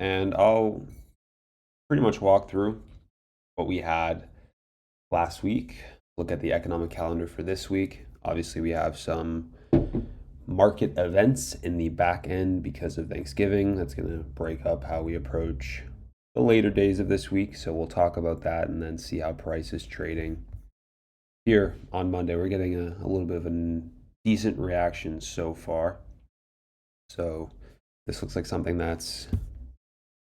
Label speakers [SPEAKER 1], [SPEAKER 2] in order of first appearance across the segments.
[SPEAKER 1] and I'll pretty much walk through what we had last week, look at the economic calendar for this week. Obviously, we have some market events in the back end because of Thanksgiving. That's going to break up how we approach the later days of this week. So we'll talk about that and then see how price is trading. Here on Monday, we're getting a little bit of a decent reaction so far. So this looks like something that's,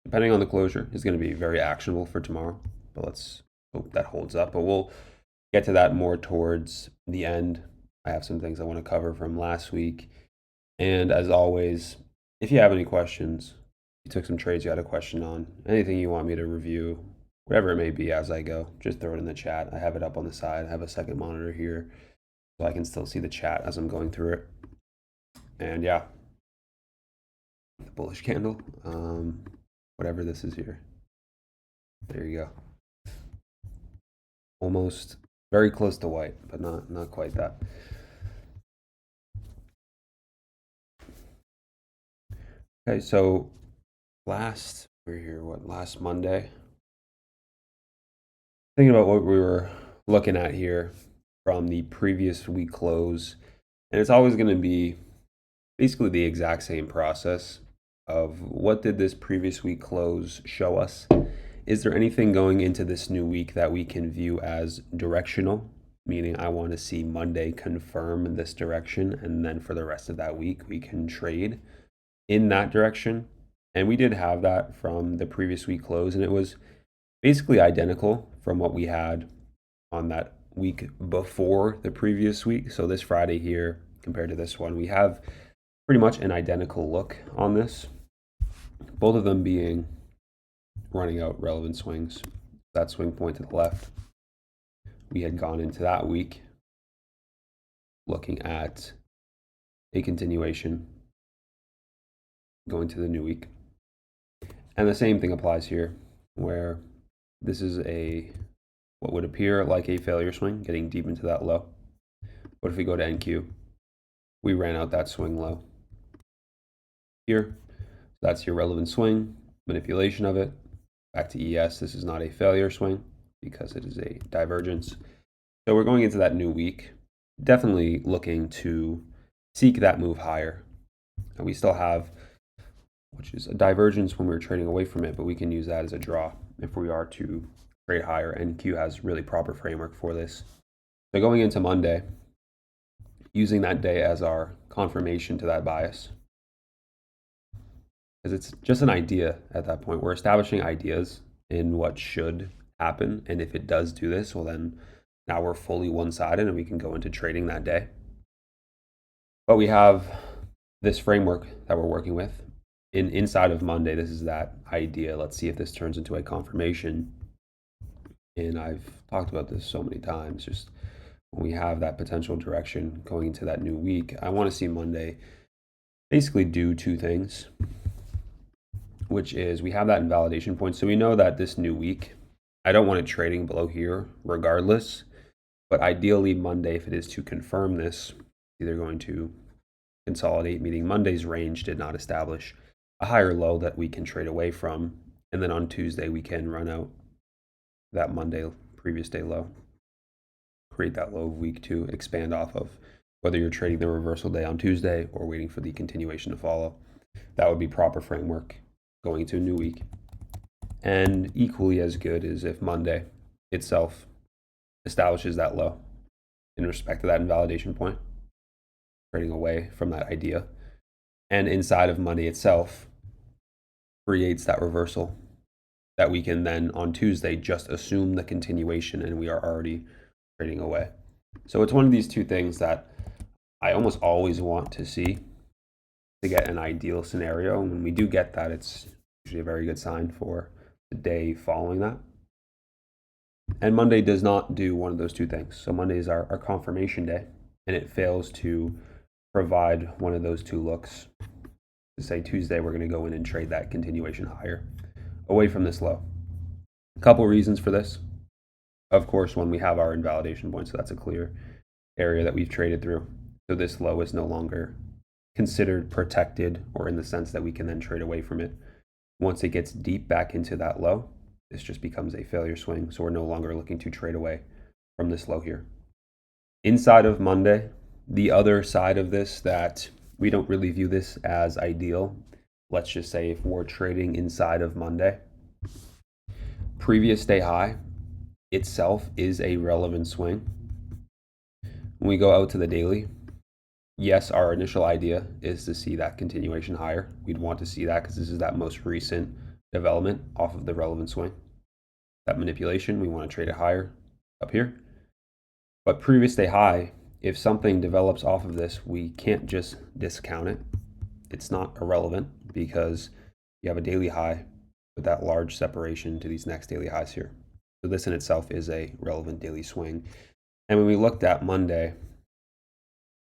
[SPEAKER 1] depending on the closure, is going to be very actionable for tomorrow. But let's hope that holds up. But we'll get to that more towards the end. I have some things I want to cover from last week. And as always, if you have any questions, you took some trades you had a question on, anything you want me to review, whatever it may be as I go, just throw it in the chat. I have it up on the side. I have a second monitor here so I can still see the chat as I'm going through it. And yeah, the bullish candle, whatever this is here. There you go. Almost very close to white, but not quite that. Okay, so last Monday. Thinking about what we were looking at here from the previous week close, and it's always going to be basically the exact same process of what did this previous week close show us? Is there anything going into this new week that we can view as directional? Meaning I want to see Monday confirm this direction, and then for the rest of that week, we can trade in that direction. And we did have that from the previous week close, and it was basically identical from what we had on that week before the previous week. So this Friday here compared to this one, we have pretty much an identical look on this. Both of them being running out relevant swings. That swing point to the left, we had gone into that week looking at a continuation going to the new week. And the same thing applies here, where this is what would appear like a failure swing, getting deep into that low. But if we go to NQ, we ran out that swing low here. So that's your relevant swing, manipulation of it. Back to ES, this is not a failure swing because it is a divergence. So we're going into that new week, definitely looking to seek that move higher. And we still have, which is a divergence when we're trading away from it, but we can use that as a draw if we are to trade higher. NQ has really proper framework for this. So going into Monday, using that day as our confirmation to that bias, because it's just an idea at that point. We're establishing ideas in what should happen, and if it does do this, well then now we're fully one-sided and we can go into trading that day. But we have this framework that we're working with. Inside of Monday, this is that idea. Let's see if this turns into a confirmation. And I've talked about this so many times, just when we have that potential direction going into that new week, I want to see Monday basically do two things, which is we have that invalidation point. So we know that this new week, I don't want it trading below here regardless, but ideally Monday, if it is to confirm this, either going to consolidate, meaning Monday's range did not establish a higher low that we can trade away from. And then on Tuesday, we can run out that Monday previous day low, create that low of week to expand off of, whether you're trading the reversal day on Tuesday or waiting for the continuation to follow. That would be proper framework going into a new week. And equally as good is if Monday itself establishes that low in respect to that invalidation point, trading away from that idea. And inside of Monday itself creates that reversal that we can then on Tuesday just assume the continuation and we are already trading away. So it's one of these two things that I almost always want to see to get an ideal scenario. And when we do get that, it's usually a very good sign for the day following that. And Monday does not do one of those two things. So Monday is our confirmation day, and it fails to provide one of those two looks. To say Tuesday, we're going to go in and trade that continuation higher away from this low. A couple reasons for this. Of course, when we have our invalidation point, so that's a clear area that we've traded through. So this low is no longer considered protected, or in the sense that we can then trade away from it Once it gets deep back into that low, this just becomes a failure swing. So we're no longer looking to trade away from this low here. Inside of Monday, the other side of this that we don't really view this as ideal. Let's just say if we're trading inside of Monday, previous day high itself is a relevant swing. When we go out to the daily, yes, our initial idea is to see that continuation higher. We'd want to see that because this is that most recent development off of the relevant swing. That manipulation, we want to trade it higher up here. But previous day high, if something develops off of this, we can't just discount it. It's not irrelevant because you have a daily high with that large separation to these next daily highs here. So this in itself is a relevant daily swing. And when we looked at Monday,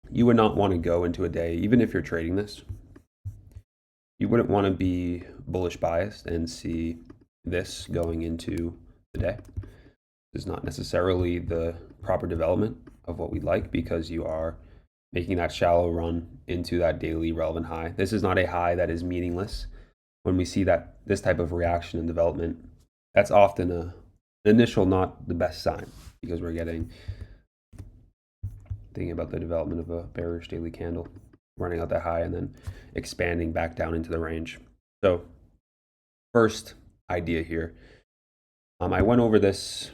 [SPEAKER 1] you would not want to go into a day, even if you're trading this, you wouldn't want to be bullish biased and see this going into the day. This is not necessarily the proper development of what we'd like because you are making that shallow run into that daily relevant high. This is not a high that is meaningless. When we see that this type of reaction and development, that's often an initial not the best sign because we're thinking about the development of a bearish daily candle running out that high and then expanding back down into the range. So first idea here, I went over this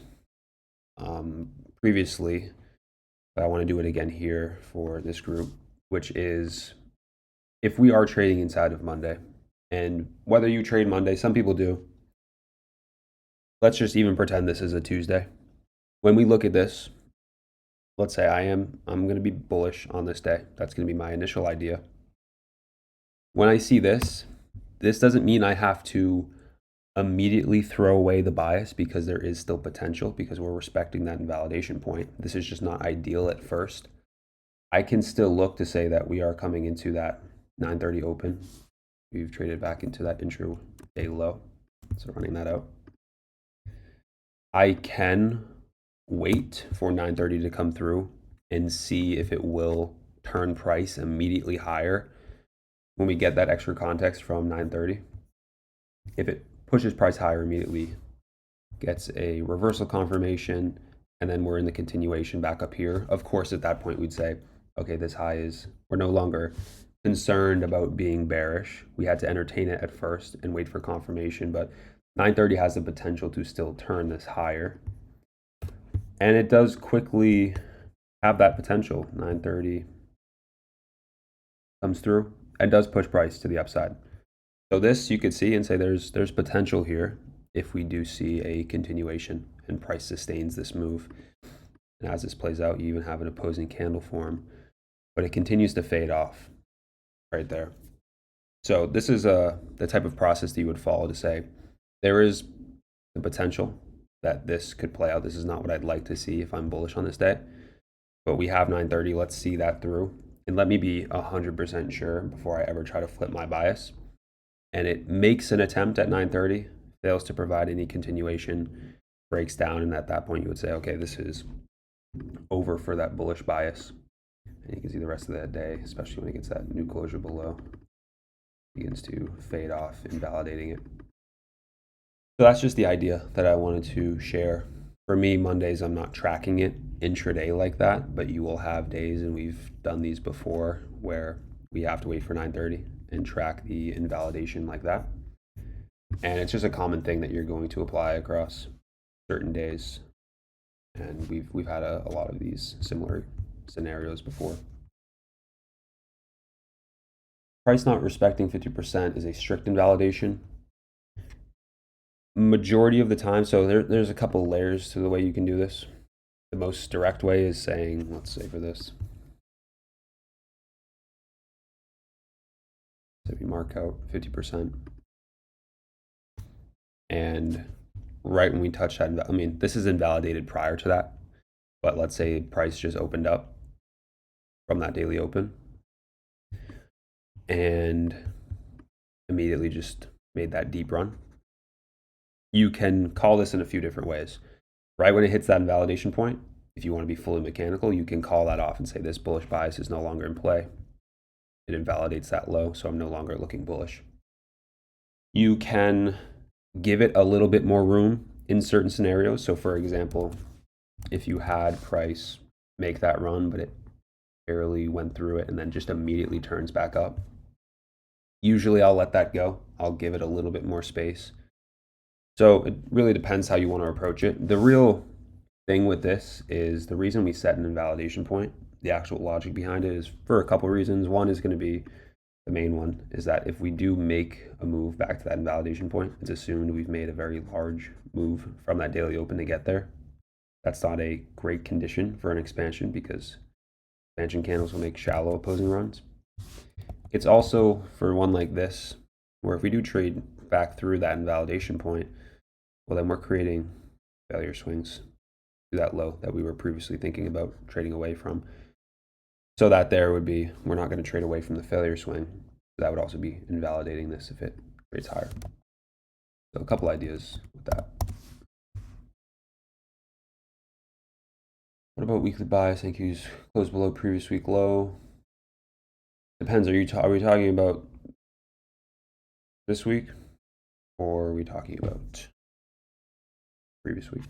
[SPEAKER 1] previously, but I want to do it again here for this group, which is if we are trading inside of Monday, and whether you trade Monday, some people do. Let's just even pretend this is a Tuesday. When we look at this, let's say I'm going to be bullish on this day. That's going to be my initial idea. When I see this doesn't mean I have to immediately throw away the bias because there is still potential because we're respecting that invalidation point. This is just not ideal at first. I can still look to say that we are coming into that 930 open. We've traded back into that intraday low. So running that out. I can wait for 930 to come through and see if it will turn price immediately higher when we get that extra context from 930. If it pushes price higher immediately, gets a reversal confirmation, and then we're in the continuation back up here. Of course, at that point, we'd say, okay, this high is, we're no longer concerned about being bearish. We had to entertain it at first and wait for confirmation, but 930 has the potential to still turn this higher. And it does quickly have that potential. 930 comes through and does push price to the upside. So this you could see and say there's potential here if we do see a continuation and price sustains this move. And as this plays out, you even have an opposing candle form, but it continues to fade off right there. So this is the type of process that you would follow to say there is the potential that this could play out. This is not what I'd like to see if I'm bullish on this day, but we have 930. Let's see that through. And let me be 100% sure before I ever try to flip my bias. And it makes an attempt at 930, fails to provide any continuation, breaks down, and at that point you would say, okay, this is over for that bullish bias. And you can see the rest of that day, especially when it gets that new closure below, begins to fade off, invalidating it. So that's just the idea that I wanted to share. For me, Mondays, I'm not tracking it intraday like that, but you will have days, and we've done these before, where we have to wait for 930 and track the invalidation like that. And it's just a common thing that you're going to apply across certain days. And we've had a lot of these similar scenarios before. Price not respecting 50% is a strict invalidation. Majority of the time, so there's a couple layers to the way you can do this. The most direct way is saying, let's say for this, so we mark out 50%, and right when we touch that, I mean, this is invalidated prior to that, but let's say price just opened up from that daily open and immediately just made that deep run. You can call this in a few different ways. Right when it hits that invalidation point, if you want to be fully mechanical, you can call that off and say this bullish bias is no longer in play. It invalidates that low, so I'm no longer looking bullish. You can give it a little bit more room in certain scenarios. So for example, if you had price make that run, but it barely went through it and then just immediately turns back up, usually I'll let that go. I'll give it a little bit more space. So it really depends how you want to approach it. The real thing with this is the reason we set an invalidation point, the actual logic behind it is for a couple of reasons. One is going to be the main one is that if we do make a move back to that invalidation point, it's assumed we've made a very large move from that daily open to get there. That's not a great condition for an expansion because expansion candles will make shallow opposing runs. It's also for one like this, where if we do trade back through that invalidation point, well, then we're creating failure swings to that low that we were previously thinking about trading away from. So that there would be, we're not going to trade away from the failure swing. That would also be invalidating this if it trades higher. So a couple ideas with that. What about weekly bias? Thank yous close below previous week low. Depends. Are we talking about this week, or are we talking about previous week?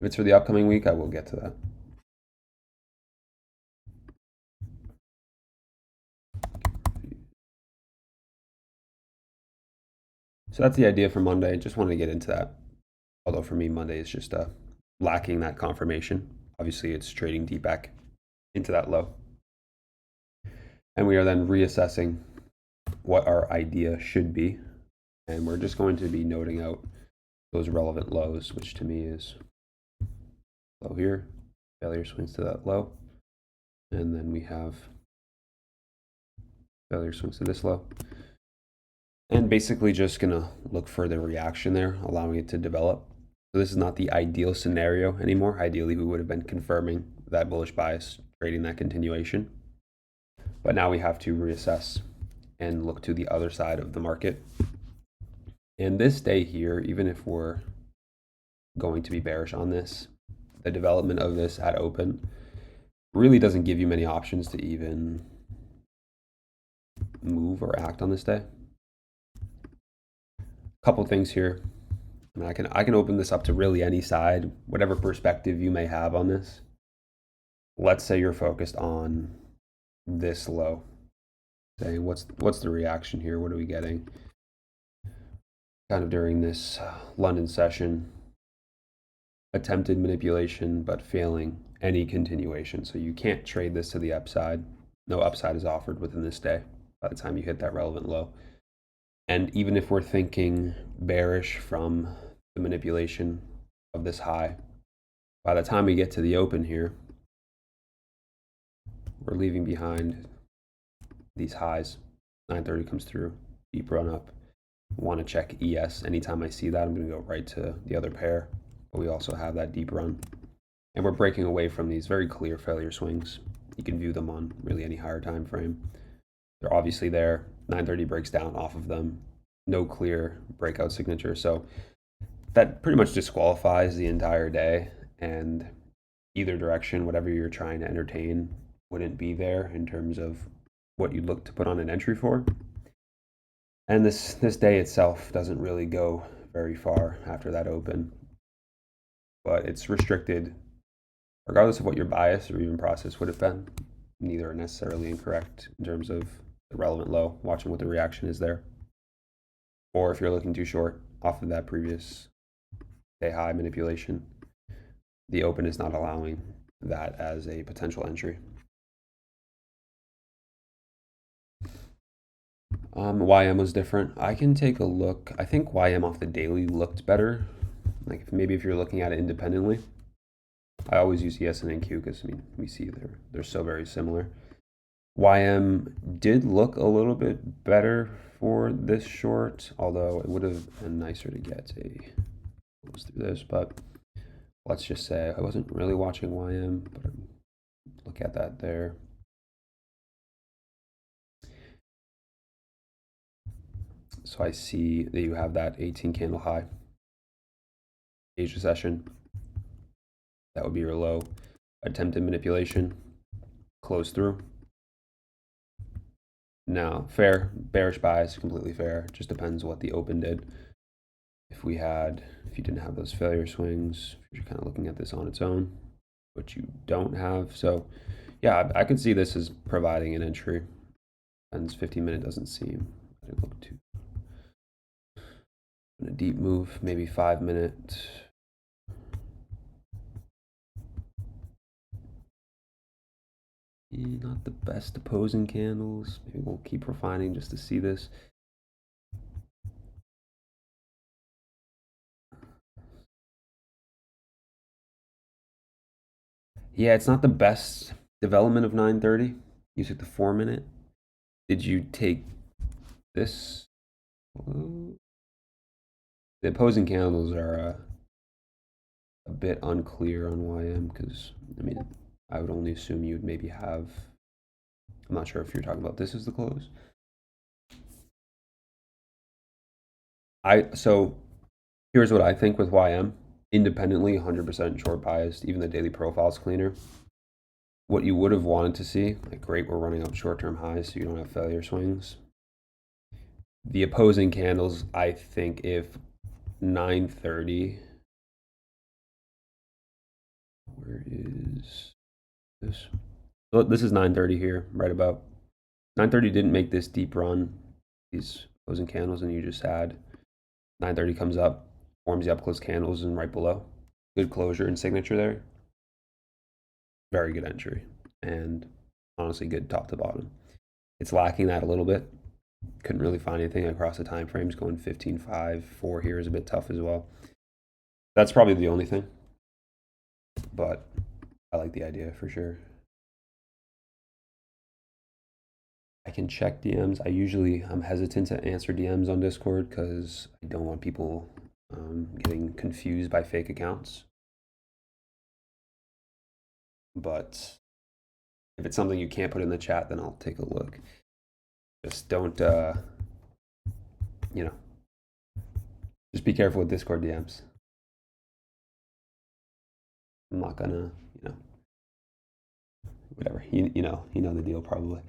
[SPEAKER 1] If it's for the upcoming week, I will get to that. So that's the idea for Monday. Just wanted to get into that. Although for me, Monday is just lacking that confirmation. Obviously, it's trading deep back into that low. And we are then reassessing what our idea should be. And we're just going to be noting out those relevant lows, which to me is low here, failure swings to that low. And then we have failure swings to this low. And basically just gonna look for the reaction there, allowing it to develop. So this is not the ideal scenario anymore. Ideally, we would have been confirming that bullish bias, trading that continuation. But now we have to reassess and look to the other side of the market. And this day here, even if we're going to be bearish on this, the development of this at open really doesn't give you many options to even move or act on this day. Couple things here. I mean, I can open this up to really any side, whatever perspective you may have on this. Let's say you're focused on this low, saying what's the reaction here? What are we getting? Kind of during this London session, attempted manipulation, but failing any continuation. So you can't trade this to the upside. No upside is offered within this day by the time you hit that relevant low. And even if we're thinking bearish from the manipulation of this high, by the time we get to the open here, we're leaving behind these highs. 930 comes through, deep run up. Want to check ES. Anytime I see that, I'm going to go right to the other pair. But we also have that deep run. And we're breaking away from these very clear failure swings. You can view them on really any higher time frame. They're obviously there. 930 breaks down off of them. No clear breakout signature. So that pretty much disqualifies the entire day. And either direction, whatever you're trying to entertain, wouldn't be there in terms of what you'd look to put on an entry for. And this day itself doesn't really go very far after that open. But it's restricted, regardless of what your bias or even process would have been. Neither are necessarily incorrect in terms of the relevant low, watching what the reaction is there. Or if you're looking too short off of that previous day high manipulation, the open is not allowing that as a potential entry. YM was different. I can take a look. I think YM off the daily looked better. Like maybe if you're looking at it independently. I always use ES and NQ because I mean we see they're so very similar. YM did look a little bit better for this short, although it would have been nicer to get a close through this. But let's just say I wasn't really watching YM, but look at that there. So I see that you have that 18 candle high Asia session. That would be your low. Attempted manipulation, close through. No, fair. Bearish bias, completely fair. Just depends what the open did. If you didn't have those failure swings, if you're kind of looking at this on its own, which you don't have. So yeah, I could see this as providing an entry. And 15-minute doesn't seem, I didn't look too. In a deep move, maybe 5-minute. Not the best opposing candles. Maybe we'll keep refining just to see this. Yeah, it's not the best development of 930. You took the 4-minute. Did you take this? The opposing candles are a bit unclear on YM because, I mean, I would only assume you'd maybe have, I'm not sure if you're talking about this as the close. So here's what I think with YM. Independently, 100% short biased, even the daily profile's cleaner. What you would have wanted to see, like great, we're running up short-term highs so you don't have failure swings. The opposing candles, I think if 930, where is this? So this is 930 here, right about. 930 didn't make this deep run, these opposing candles, and you just had 930 comes up, forms the up close candles, and right below. Good closure and signature there. Very good entry, and honestly good top to bottom. It's lacking that a little bit. Couldn't really find anything across the time frames. Going 15.5, 4 here is a bit tough as well. That's probably the only thing, but I like the idea for sure. I can check DMs. I'm hesitant to answer DMs on Discord because I don't want people getting confused by fake accounts. But if it's something you can't put in the chat, then I'll take a look. Just don't, just be careful with Discord DMs. I'm not gonna, whatever. You know the deal probably.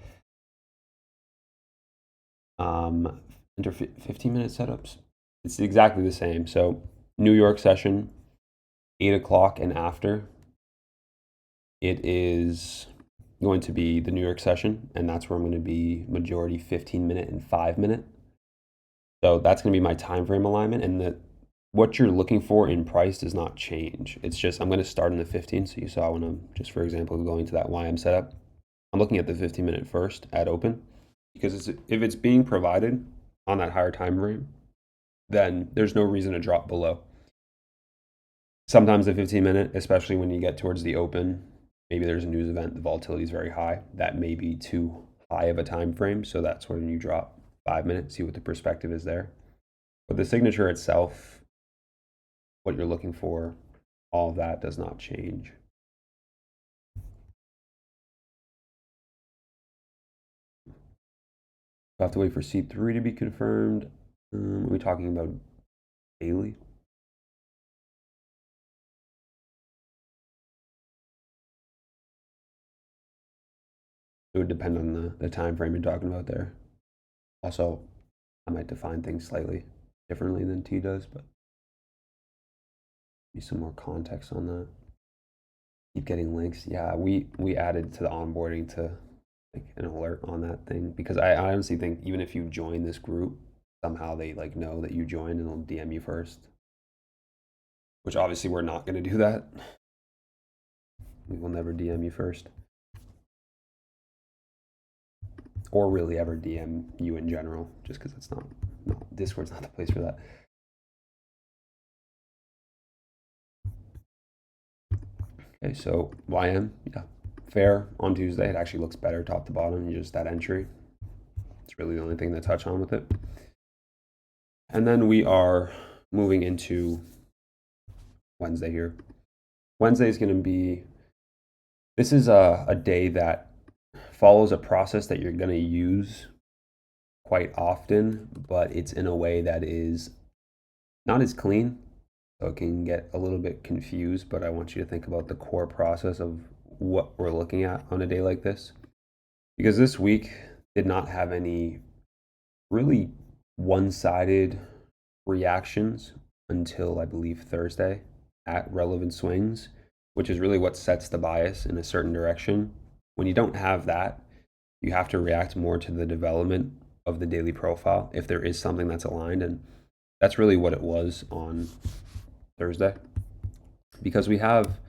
[SPEAKER 1] Enter 15-minute setups. It's exactly the same. So New York session, 8 o'clock and after. It is going to be the New York session, and that's where I'm going to be majority 15-minute and 5-minute. So that's going to be my time frame alignment, and what you're looking for in price does not change. It's just I'm going to start in the 15. So you saw when I'm just, for example, going to that YM setup, I'm looking at the 15-minute first at open, because if it's being provided on that higher time frame, then there's no reason to drop below. Sometimes the 15-minute, especially when you get towards the open, maybe there's a news event, the volatility is very high. That may be too high of a time frame, so that's when you drop 5 minutes, see what the perspective is there. But the signature itself, what you're looking for, all of that does not change. We'll have to wait for C3 to be confirmed. Are we talking about daily? It would depend on the time frame you're talking about there. Also, I might define things slightly differently than T does, but need some more context on that. Keep getting links. Yeah, we added to the onboarding to like an alert on that thing, because I honestly think even if you join this group, somehow they like know that you joined and they'll DM you first. Which obviously we're not going to do that. We will never DM you first. Or really ever DM you in general, just because it's not, Discord's not the place for that. Okay, so YM, yeah, fair on Tuesday. It actually looks better top to bottom, just that entry. It's really the only thing to touch on with it. And then we are moving into Wednesday here. Wednesday is going to be, this is a day that follows a process that you're going to use quite often, but it's in a way that is not as clean. So it can get a little bit confused, but I want you to think about the core process of what we're looking at on a day like this. Because this week, did not have any really one-sided reactions until I believe Thursday at relevant swings, which is really what sets the bias in a certain direction. When you don't have that, you have to react more to the development of the daily profile if there is something that's aligned, and that's really what it was on Thursday, because we have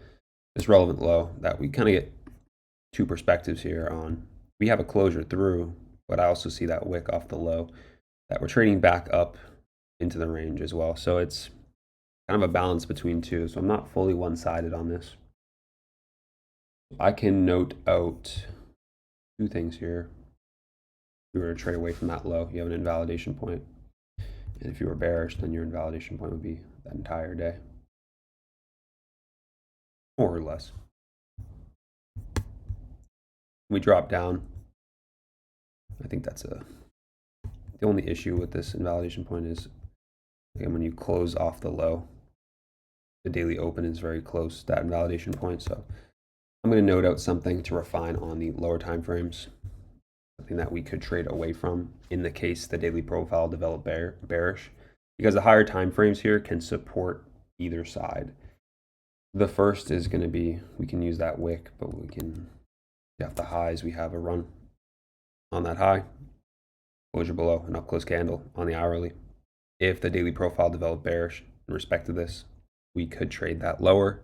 [SPEAKER 1] this relevant low that we kind of get two perspectives here on. We have a closure through, but I also see that wick off the low that we're trading back up into the range as well. So it's kind of a balance between two. So I'm not fully one-sided on this. I can note out two things here. If you were to trade away from that low, you have an invalidation point. And if you were bearish, then your invalidation point would be that entire day, more or less. We drop down. I think that's the only issue with this invalidation point is, again, when you close off the low, the daily open is very close to that invalidation point. So I'm going to note out something to refine on the lower time frames, something that we could trade away from in the case the daily profile developed bearish, because the higher time frames here can support either side. The first is going to be, we can use that wick, but we can, off the highs, we have a run on that high, closure below, an up close candle on the hourly. If the daily profile developed bearish in respect to this, we could trade that lower.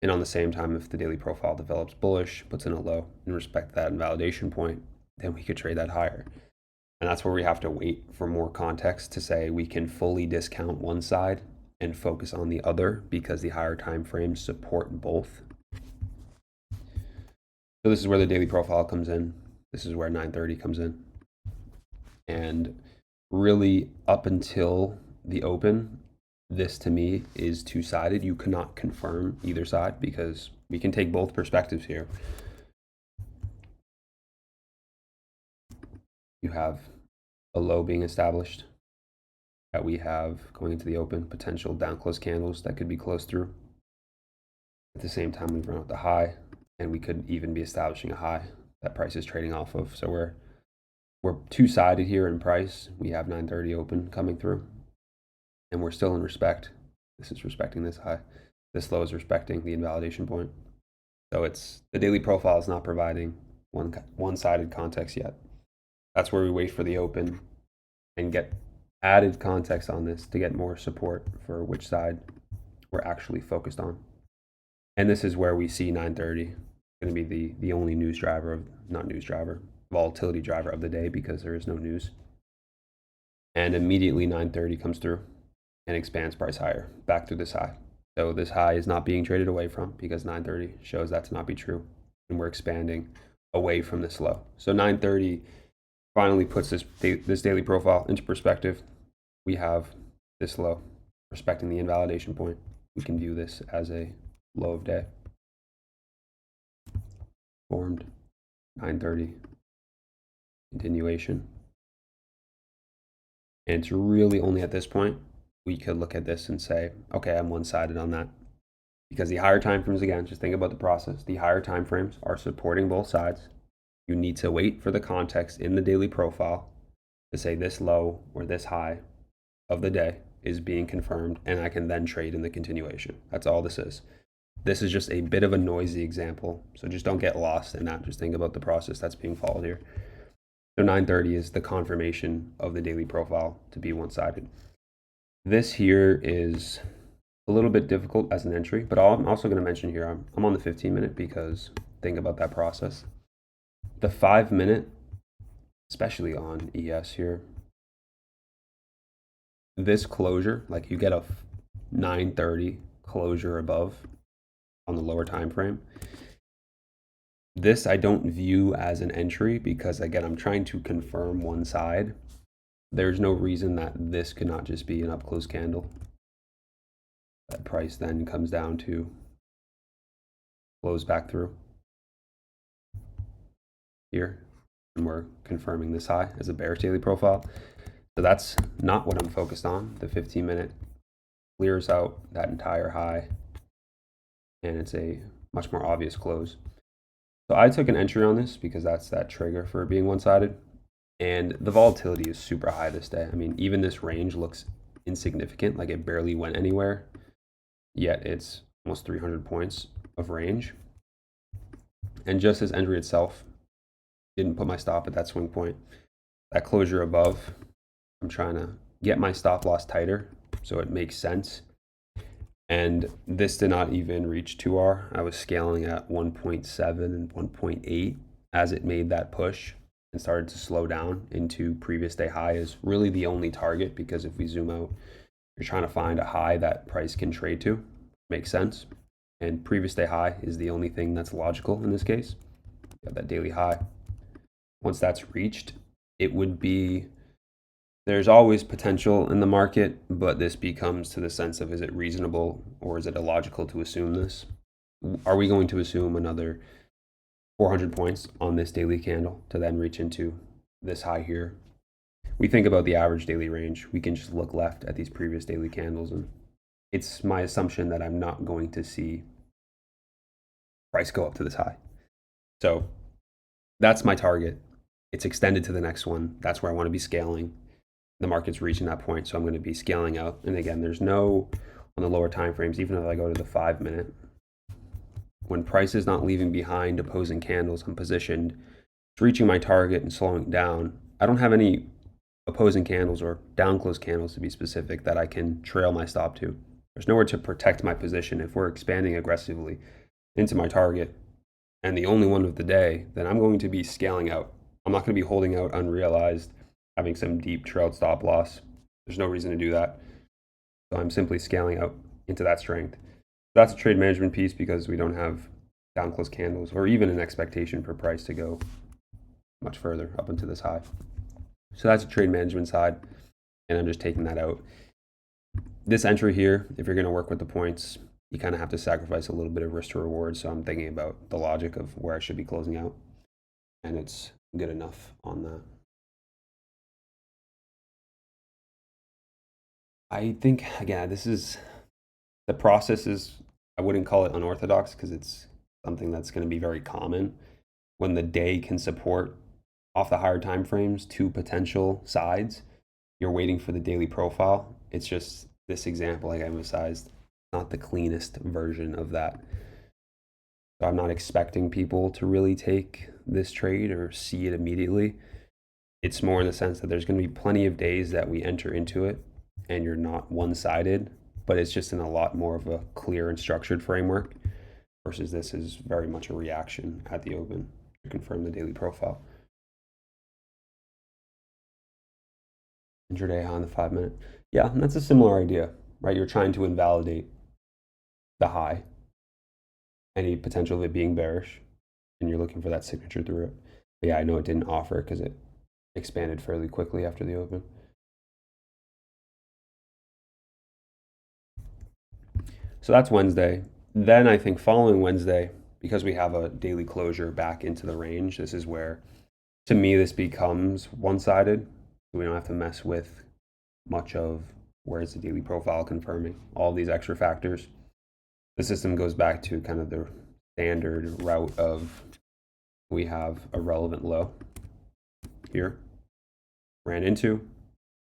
[SPEAKER 1] And on the same time, if the daily profile develops bullish, puts in a low in respect to that invalidation point, then we could trade that higher. And that's where we have to wait for more context to say we can fully discount one side and focus on the other, because the higher time frames support both. So this is where the daily profile comes in. This is where 930 comes in. And really, up until the open, this to me is two-sided. You cannot confirm either side because we can take both perspectives here. You have a low being established that we have going into the open, potential down close candles that could be closed through. At the same time, we've run out the high, and we could even be establishing a high that price is trading off of. So we're two-sided here in price. We have 930 open coming through, and we're still in respect. This is respecting this high. This low is respecting the invalidation point. So it's, the daily profile is not providing one-sided context yet. That's where we wait for the open and get added context on this to get more support for which side we're actually focused on. And this is where we see 930 going to be the only news driver of, not news driver, volatility driver of the day, because there is no news. And immediately 930 comes through and expands price higher back through this high. So this high is not being traded away from, because 930 shows that to not be true, and we're expanding away from this low. So 930 finally puts this daily profile into perspective. We have this low respecting the invalidation point. We can view this as a low of day formed. 930 continuation, and it's really only at this point we could look at this and say, okay, I'm one-sided on that, because the higher time frames, again, just think about the process, the higher time frames are supporting both sides. You need to wait for the context in the daily profile to say this low or this high of the day is being confirmed, and I can then trade in the continuation. That's all this is. This is just a bit of a noisy example, so just don't get lost in that. Just think about the process that's being followed here. So 930 is the confirmation of the daily profile to be one-sided. This here is a little bit difficult as an entry, but I'm also going to mention here, I'm on the 15-minute, because think about that process. The 5-minute, especially on ES here, this closure, like you get a 930 closure above on the lower time frame. This I don't view as an entry, because again, I'm trying to confirm one side. There's no reason that this could not just be an up close candle. That price then comes down to close back through here, and we're confirming this high as a bearish daily profile. So that's not what I'm focused on. The 15-minute clears out that entire high, and it's a much more obvious close. So I took an entry on this because that's that trigger for being one-sided. And the volatility is super high this day. I mean, even this range looks insignificant, like it barely went anywhere, yet it's almost 300 points of range. And just as entry itself didn't put my stop at that swing point, that closure above, I'm trying to get my stop loss tighter so it makes sense. And this did not even reach 2R. I was scaling at 1.7 and 1.8 as it made that push and started to slow down into previous day high is really the only target, because if we zoom out, you're trying to find a high that price can trade to. Makes sense. And previous day high is the only thing that's logical in this case. You have that daily high. Once that's reached, it would be, there's always potential in the market, but this becomes to the sense of, is it reasonable or is it illogical to assume this? Are we going to assume another 400 points on this daily candle to then reach into this high here? We think about the average daily range. We can just look left at these previous daily candles, and it's my assumption that I'm not going to see price go up to this high. So that's my target. It's extended to the next one. That's where I want to be scaling. The market's reaching that point, so I'm going to be scaling out. And again, there's no, on the lower time frames, even if I go to the 5 minute, when price is not leaving behind opposing candles, I'm positioned. It's reaching my target and slowing down. I don't have any opposing candles or down close candles, to be specific, that I can trail my stop to. There's nowhere to protect my position. If we're expanding aggressively into my target and the only one of the day, then I'm going to be scaling out. I'm not going to be holding out unrealized, having some deep trailed stop loss. There's no reason to do that. So I'm simply scaling out into that strength. That's a trade management piece, because we don't have down close candles or even an expectation for price to go much further up into this high. So that's a trade management side, and I'm just taking that out. This entry here, if you're going to work with the points, you kind of have to sacrifice a little bit of risk to reward. So I'm thinking about the logic of where I should be closing out, and it's good enough on that. I think, again, the process is, I wouldn't call it unorthodox, because it's something that's going to be very common when the day can support off the higher time frames two potential sides. You're waiting for the daily profile. It's just this example, like I emphasized, not the cleanest version of that. So I'm not expecting people to really take this trade or see it immediately. It's more in the sense that there's going to be plenty of days that we enter into it and you're not one-sided, but it's just in a lot more of a clear and structured framework, versus this is very much a reaction at the open to confirm the daily profile. Intraday high on the 5 minute. Yeah, that's a similar idea, right? You're trying to invalidate the high, any potential of it being bearish, and you're looking for that signature through it. But yeah, I know it didn't offer because it expanded fairly quickly after the open. So that's Wednesday. Then I think following Wednesday, because we have a daily closure back into the range, this is where, to me, this becomes one-sided. We don't have to mess with much of where's the daily profile confirming all these extra factors. The system goes back to kind of the standard route of, we have a relevant low here, ran into,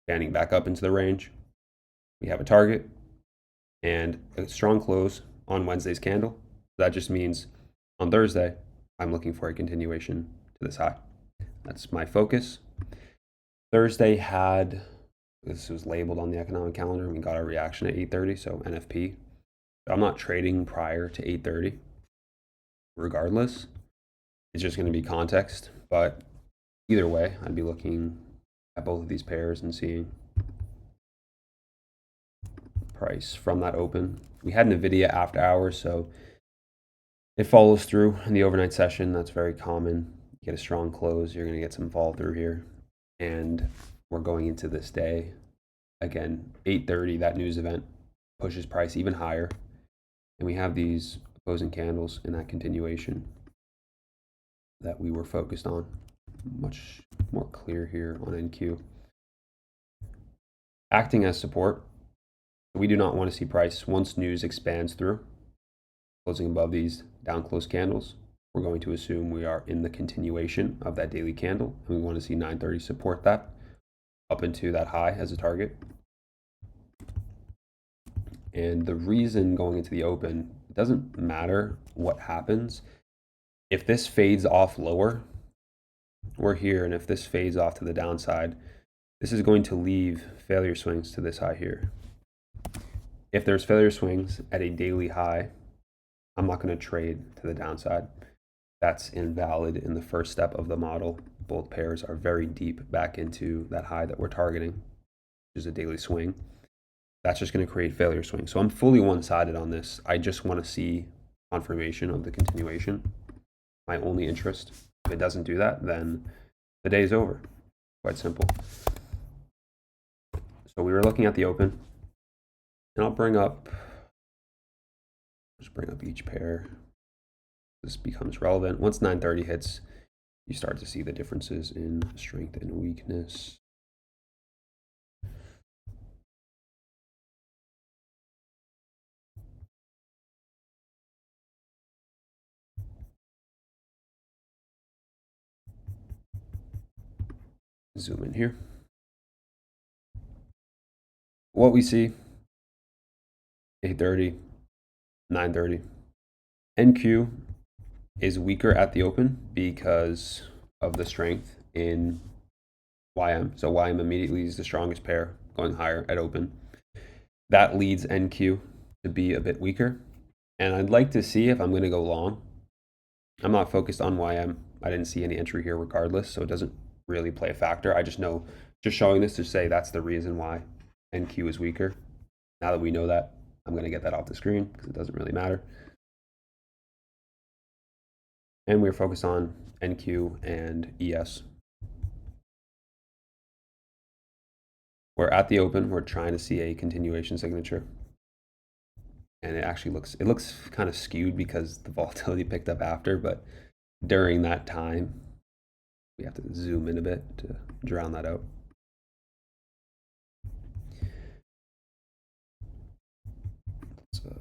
[SPEAKER 1] standing back up into the range. We have a target and a strong close on Wednesday's candle. That just means on Thursday, I'm looking for a continuation to this high. That's my focus. Thursday had, this was labeled on the economic calendar, and we got our reaction at 8:30, so NFP. I'm not trading prior to 8:30 regardless. It's just going to be context, but either way, I'd be looking at both of these pairs and seeing price from that open. We had NVIDIA after hours, so it follows through in the overnight session. That's very common. You get a strong close, you're going to get some fall through here. And we're going into this day. Again, 8:30, that news event pushes price even higher. And we have these opposing candles in that continuation that we were focused on. Much more clear here on NQ. Acting as support. We do not want to see price, once news expands through, closing above these down close candles, we're going to assume we are in the continuation of that daily candle, and we want to see 930 support that up into that high as a target. And the reason going into the open, it doesn't matter what happens. If this fades off lower, we're here, and if this fades off to the downside, this is going to leave failure swings to this high here. If there's failure swings at a daily high, I'm not going to trade to the downside. That's invalid in the first step of the model. Both pairs are very deep back into that high that we're targeting, which is a daily swing. That's just going to create failure swings. So I'm fully one-sided on this. I just want to see confirmation of the continuation. My only interest. If it doesn't do that, then the day is over. Quite simple. So we were looking at the open, and I'll just bring up each pair. This becomes relevant. Once 930 hits, you start to see the differences in strength and weakness. Zoom in here. What we see, 830, 930. NQ is weaker at the open because of the strength in YM. So YM immediately is the strongest pair going higher at open. That leads NQ to be a bit weaker. And I'd like to see if I'm going to go long. I'm not focused on YM. I didn't see any entry here regardless, so it doesn't really play a factor. I just know, just showing this to say that's the reason why NQ is weaker. Now that we know that, I'm going to get that off the screen because it doesn't really matter. And we're focused on NQ and ES. We're at the open. We're trying to see a continuation signature. And it looks kind of skewed because the volatility picked up after, but during that time, we have to zoom in a bit to drown that out. It's funny.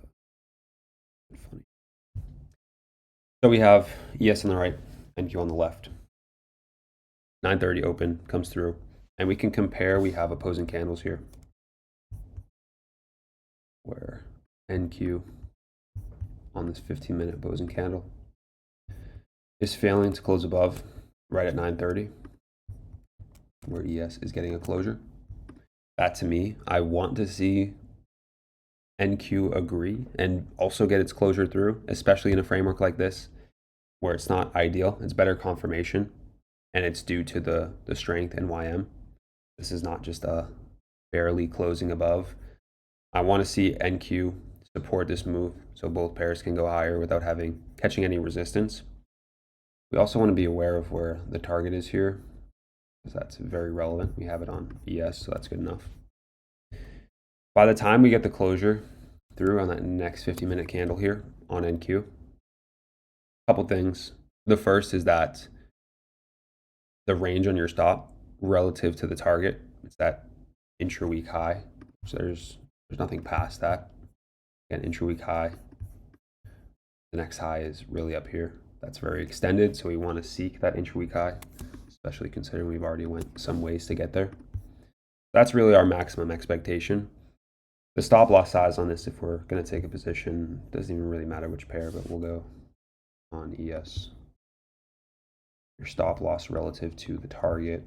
[SPEAKER 1] So we have ES on the right, NQ on the left. 930 open comes through, and we can compare. We have opposing candles here, where NQ on this 15-minute opposing candle is failing to close above right at 930, where ES is getting a closure. That, to me, I want to see NQ agree and also get its closure through, especially in a framework like this where it's not ideal. It's better confirmation, and it's due to the strength in YM. This is not just a barely closing above. I want to see NQ support this move so both pairs can go higher without catching any resistance. We also want to be aware of where the target is here, because that's very relevant. We have it on ES, so that's good enough. By the time we get the closure through on that next 50-minute candle here on NQ, a couple things. The first is that the range on your stop relative to the target, it's that intra-week high. So there's nothing past that. Again, intra-week high. The next high is really up here. That's very extended, so we want to seek that intra-week high, especially considering we've already went some ways to get there. That's really our maximum expectation. The stop loss size on this, if we're going to take a position, doesn't even really matter which pair, but we'll go on ES. Your stop loss relative to the target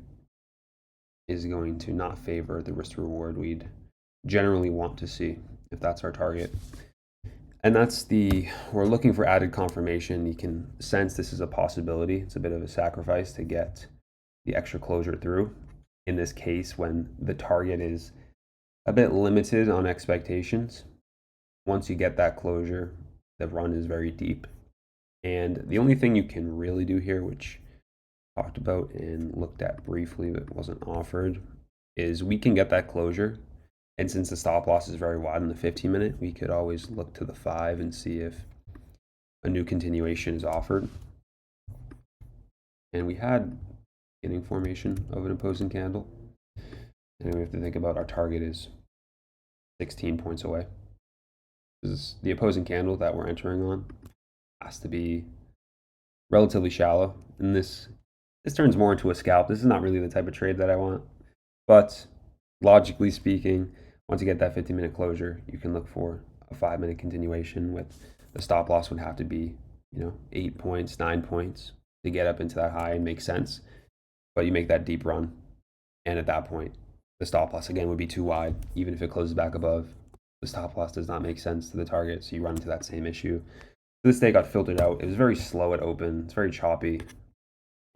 [SPEAKER 1] is going to not favor the risk reward we'd generally want to see if that's our target. And we're looking for added confirmation. You can sense this is a possibility. It's a bit of a sacrifice to get the extra closure through. In this case, when the target is a bit limited on expectations, once you get that closure, the run is very deep. And the only thing you can really do here, which I talked about and looked at briefly but wasn't offered, is we can get that closure. And since the stop loss is very wide in the 15-minute, we could always look to the 5 and see if a new continuation is offered. And we had beginning formation of an opposing candle. And we have to think about our target is 16 points away. This is the opposing candle that we're entering on has to be relatively shallow. And this turns more into a scalp. This is not really the type of trade that I want. But logically speaking, once you get that 15-minute closure, you can look for a 5-minute continuation with the stop loss would have to be, 8 points, 9 points to get up into that high and make sense. But you make that deep run, and at that point, the stop loss again would be too wide. Even if it closes back above, the stop loss does not make sense to the target, so you run into that same issue. This day got filtered out. It was very slow at open. It's very choppy,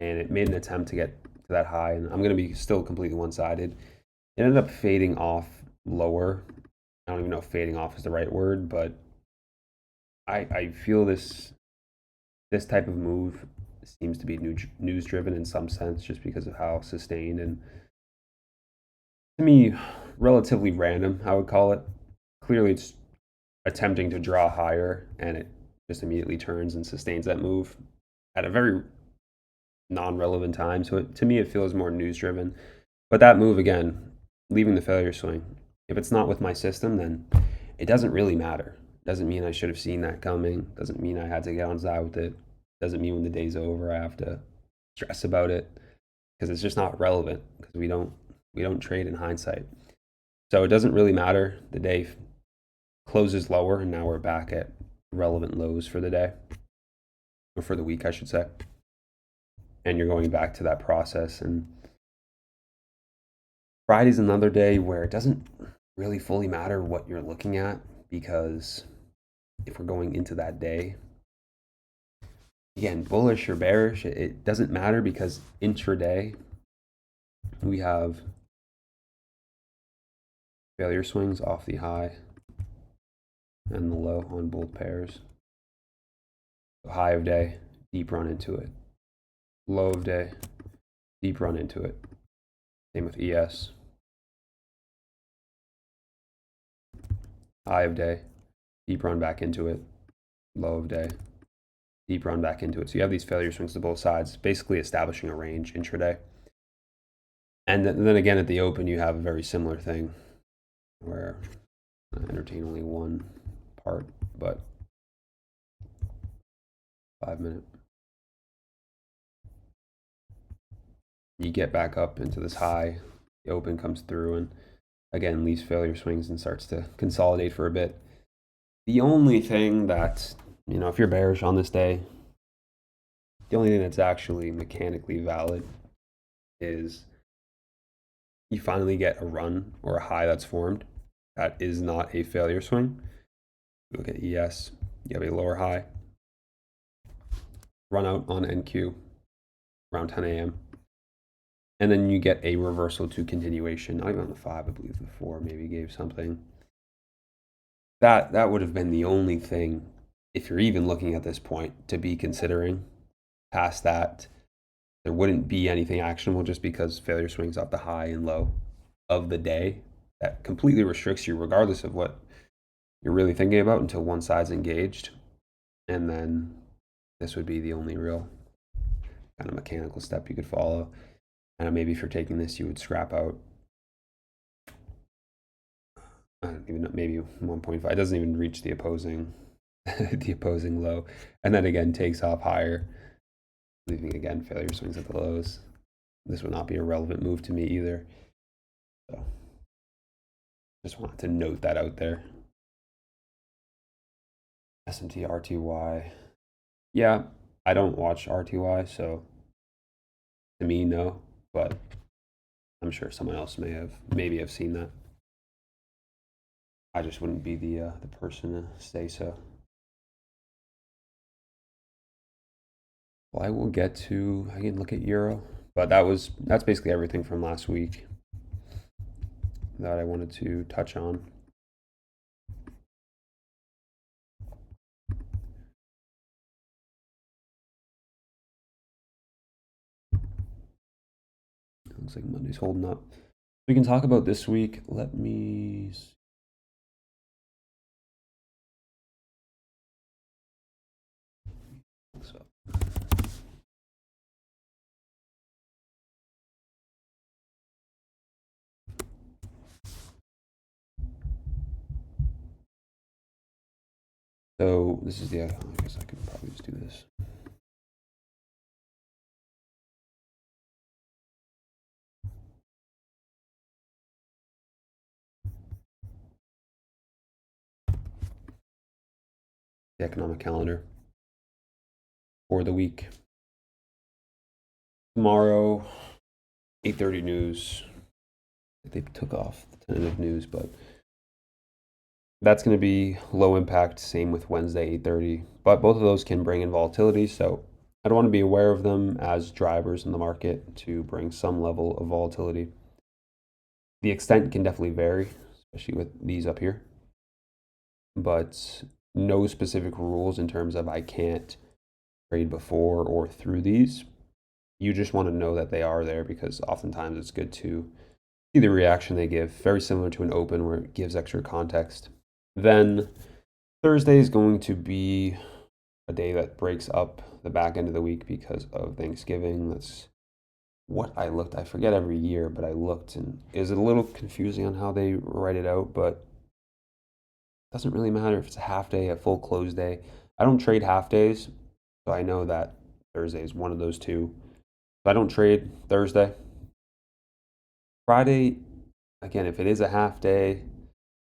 [SPEAKER 1] and it made an attempt to get to that high, and I'm going to be still completely one-sided. It ended up fading off lower. I don't even know if fading off is the right word, but I feel this type of move seems to be news driven in some sense, just because of how sustained and, to me, relatively random, I would call it. Clearly, it's attempting to draw higher, and it just immediately turns and sustains that move at a very non-relevant time. So to me, it feels more news driven. But that move again, leaving the failure swing, if it's not with my system, then it doesn't really matter. Doesn't mean I should have seen that coming. Doesn't mean I had to get on side with it. Doesn't mean when the day's over I have to stress about it, because it's just not relevant, because we don't trade in hindsight. So it doesn't really matter. The day closes lower, and now we're back at relevant lows for the day, or for the week, I should say. And you're going back to that process. And Friday's another day where it doesn't really fully matter what you're looking at, because if we're going into that day, again, bullish or bearish, it doesn't matter, because intraday we have failure swings off the high and the low on both pairs. So high of day, deep run into it. Low of day, deep run into it. Same with ES. High of day, deep run back into it. Low of day, deep run back into it. So you have these failure swings to both sides, basically establishing a range intraday. And then again at the open, you have a very similar thing, where I entertain only one part, but 5-minute. You get back up into this high, the open comes through, and again leaves failure swings and starts to consolidate for a bit. The only thing that, if you're bearish on this day, the only thing that's actually mechanically valid is you finally get a run or a high that's formed that is not a failure swing. Look at ES, you have a lower high, run out on NQ around 10 a.m. And then you get a reversal to continuation, not even on the 5, I believe the 4 maybe gave something. That would have been the only thing, if you're even looking at this point, to be considering. Past that, there wouldn't be anything actionable, just because failure swings off the high and low of the day. That completely restricts you, regardless of what you're really thinking about, until one side's engaged. And then this would be the only real kind of mechanical step you could follow. And maybe if you're taking this, you would scrap out, I don't even know, maybe 1.5. It doesn't even reach the opposing the opposing low, and then again takes off higher, leaving again failure swings at the lows. This would not be a relevant move to me either. So just wanted to note that out there. S&T RTY. Yeah, I don't watch RTY, so to me, no, but I'm sure someone else maybe have seen that. I just wouldn't be the person to say so. Well, I can look at Euro, but that's basically everything from last week that I wanted to touch on. Looks like Monday's holding up. We can talk about this week. Let me see. So this is I guess I could probably just do this. the economic calendar for the week. Tomorrow, 8:30 news. They took off the tentative news, but that's going to be low impact. Same with Wednesday, 8:30. But both of those can bring in volatility, so I'd want to be aware of them as drivers in the market to bring some level of volatility. The extent can definitely vary, especially with these up here, but no specific rules in terms of I can't trade before or through these. You just want to know that they are there because oftentimes it's good to see the reaction they give, very similar to an open where it gives extra context. Then Thursday is going to be a day that breaks up the back end of the week because of Thanksgiving. That's what I looked. I forget every year, but I looked, and is it a little confusing on how they write it out, but it doesn't really matter if it's a half day, a full close day. I don't trade half days, so I know that Thursday is one of those two. So I don't trade Thursday. Friday, again, if it is a half day,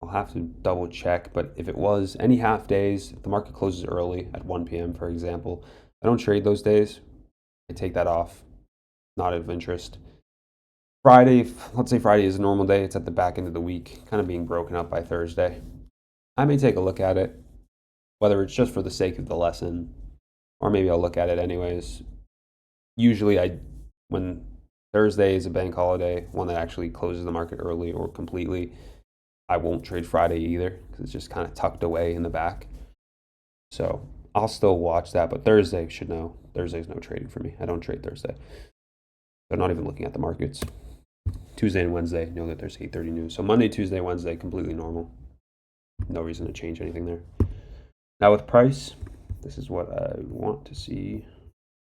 [SPEAKER 1] I'll have to double check, but if it was any half days, if the market closes early at 1 p.m., for example, I don't trade those days. I take that off, not of interest. Friday, let's say Friday is a normal day, it's at the back end of the week, kind of being broken up by Thursday. I may take a look at it, whether it's just for the sake of the lesson, or maybe I'll look at it anyways. Usually, when Thursday is a bank holiday, one that actually closes the market early or completely, I won't trade Friday either because it's just kind of tucked away in the back. So I'll still watch that, but Thursday should know. Thursday's no trading for me. I don't trade Thursday. So not even looking at the markets. Tuesday and Wednesday, know that there's 8:30 news. So Monday, Tuesday, Wednesday, completely normal. No reason to change anything there. Now with price, this is what I want to see,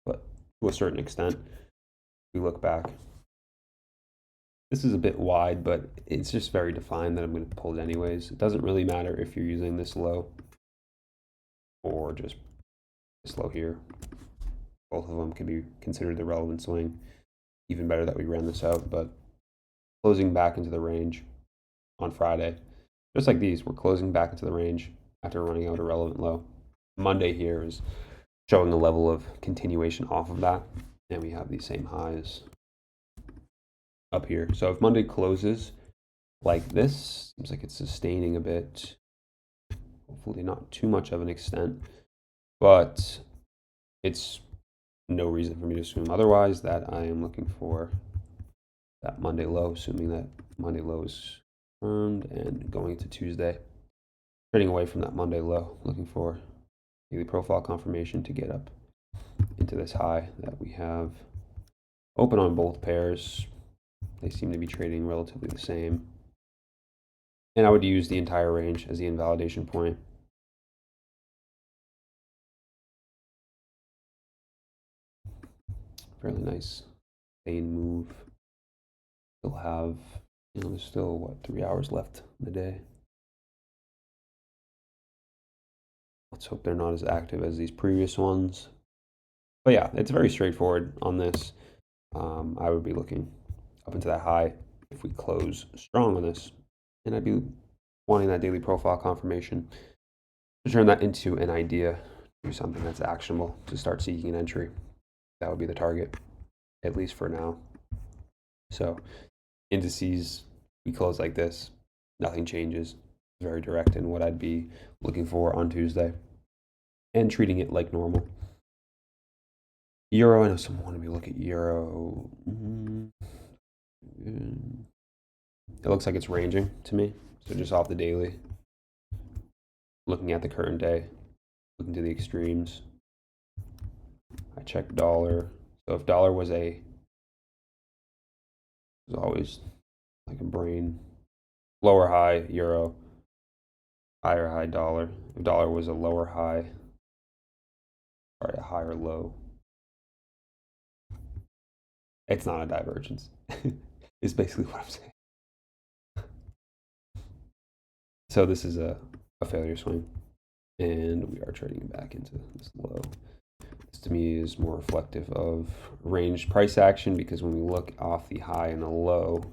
[SPEAKER 1] but to a certain extent, we look back. This is a bit wide, but it's just very defined that I'm going to pull it anyways. It doesn't really matter if you're using this low or just this low here. Both of them can be considered the relevant swing. Even better that we ran this out, but closing back into the range on Friday. Just like these, we're closing back into the range after running out a relevant low. Monday here is showing a level of continuation off of that, and we have these same highs up here. So if Monday closes like this, seems like it's sustaining a bit. Hopefully not too much of an extent, but it's no reason for me to assume otherwise that I am looking for that Monday low, assuming that Monday low is confirmed and going into Tuesday. Trading away from that Monday low, looking for daily profile confirmation to get up into this high that we have open on both pairs. They seem to be trading relatively the same. And I would use the entire range as the invalidation point. Fairly nice sustained move. Still have, there's still, what, 3 hours left in the day. Let's hope they're not as active as these previous ones. But yeah, it's very straightforward on this. I would be looking up into that high if we close strong on this. And I'd be wanting that daily profile confirmation to turn that into an idea, do something that's actionable to start seeking an entry. That would be the target, at least for now. So indices, we close like this, nothing changes. Very direct in what I'd be looking for on Tuesday and treating it like normal. Euro, I know someone wanted me to look at Euro. It looks like it's ranging to me. So just off the daily, looking at the current day, looking to the extremes. I check dollar. So if dollar was always like a brain, lower high euro, higher high dollar. If dollar was a lower high, or a higher low, it's not a divergence. Is basically what I'm saying. So this is a failure swing, and we are trading back into this low. This to me is more reflective of ranged price action because when we look off the high and the low,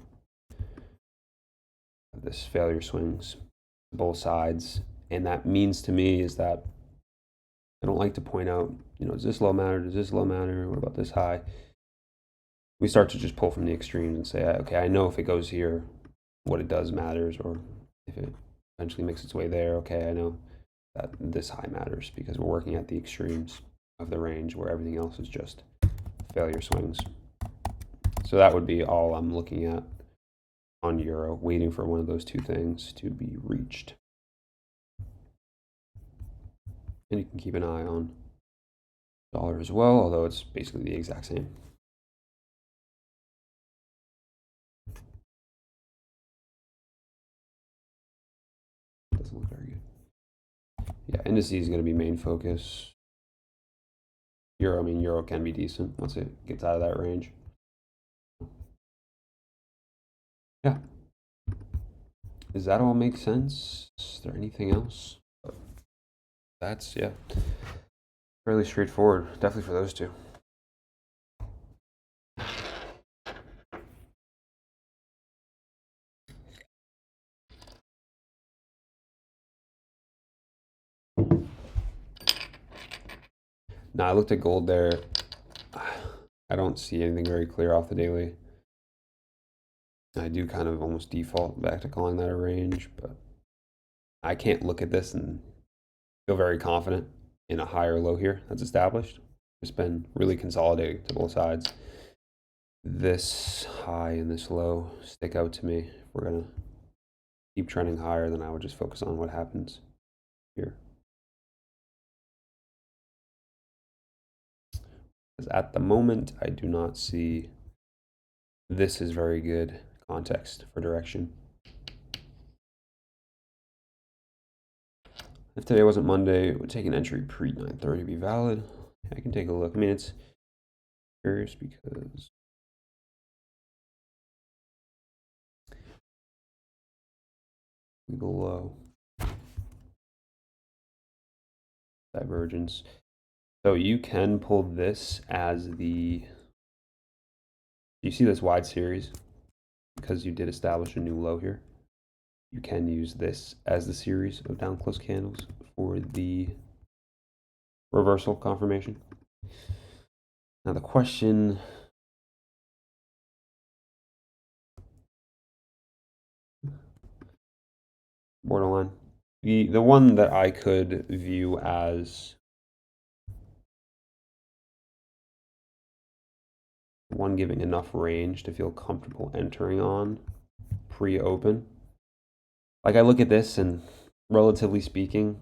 [SPEAKER 1] this failure swings both sides, and that means to me is that I don't like to point out, does this low matter? Does this low matter? What about this high? We start to just pull from the extremes and say, okay, I know if it goes here, what it does matters, or if it eventually makes its way there, okay, I know that this high matters because we're working at the extremes of the range where everything else is just failure swings. So that would be all I'm looking at on euro, waiting for one of those two things to be reached. And you can keep an eye on dollar as well, although it's basically the exact same. Doesn't look very good. Yeah, indices is going to be main focus. Euro can be decent once it gets out of that range. Yeah. Does that all make sense? Is there anything else? That's, yeah, fairly straightforward, definitely for those two. Now, I looked at gold there. I don't see anything very clear off the daily. I do kind of almost default back to calling that a range, but I can't look at this and feel very confident in a higher low here that's established. It's been really consolidating to both sides. This high and this low stick out to me. If we're going to keep trending higher, then I would just focus on what happens here. Because at the moment, I do not see this is very good context for direction. If today wasn't Monday, it would take an entry pre 9:30 to be valid. I can take a look. I mean, it's curious because we go low. Divergence. So you can pull this as the, you see this wide series because you did establish a new low here. You can use this as the series of down close candles for the reversal confirmation. Now the question, borderline, the one that I could view as one giving enough range to feel comfortable entering on pre-open. Like I look at this and relatively speaking,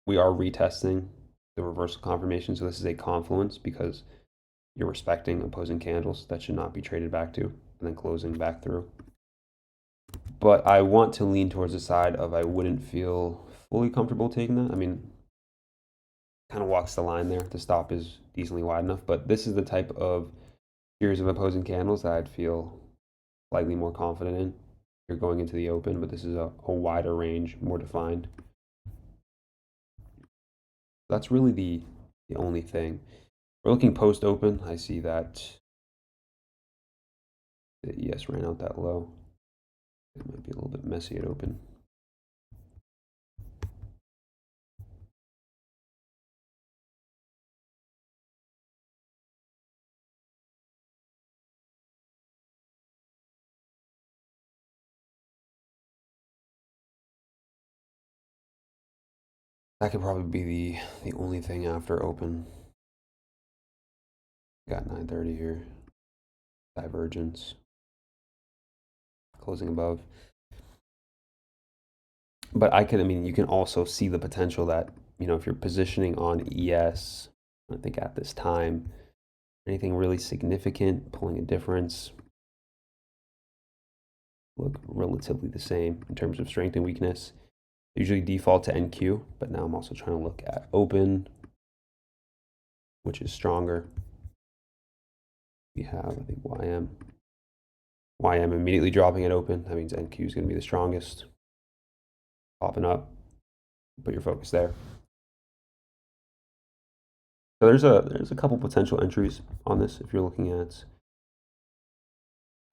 [SPEAKER 1] we are retesting the reversal confirmation. So this is a confluence because you're respecting opposing candles that should not be traded back to and then closing back through. But I want to lean towards the side of I wouldn't feel fully comfortable taking that. I mean, kind of walks the line there. The stop is decently wide enough, but this is the type of series of opposing candles that I'd feel slightly more confident in. You're going into the open, but this is a wider range, more defined. That's really the only thing. We're looking post-open. I see that the ES ran out that low. It might be a little bit messy at open. That could probably be the only thing after open. Got 9:30 here. Divergence. Closing above. But I mean, you can also see the potential that, if you're positioning on ES, I think at this time, anything really significant, pulling a difference, look relatively the same in terms of strength and weakness. Usually default to NQ, but now I'm also trying to look at open, which is stronger. We have, I think, YM. YM immediately dropping it open. That means NQ is going to be the strongest. Popping up. Put your focus there. So there's a couple potential entries on this if you're looking at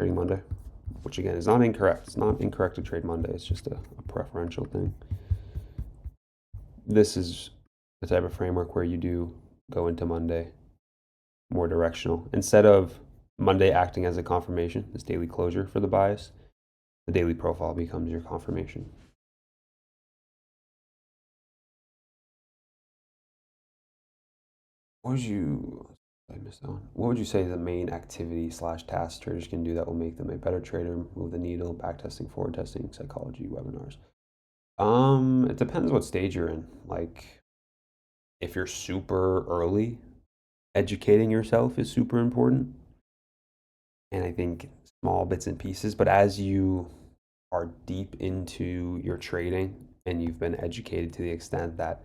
[SPEAKER 1] trading Monday, which again is not incorrect. It's not incorrect to trade Monday. It's just a preferential thing. This is the type of framework where you do go into Monday more directional. Instead of Monday acting as a confirmation, this daily closure for the bias, the daily profile becomes your confirmation. What would you, I missed that one. What would you say the main activity slash task traders can do that will make them a better trader? Move the needle, back testing, forward testing, psychology, webinars. It depends what stage you're in. Like, if you're super early, educating yourself is super important. And I think small bits and pieces, but as you are deep into your trading and you've been educated to the extent that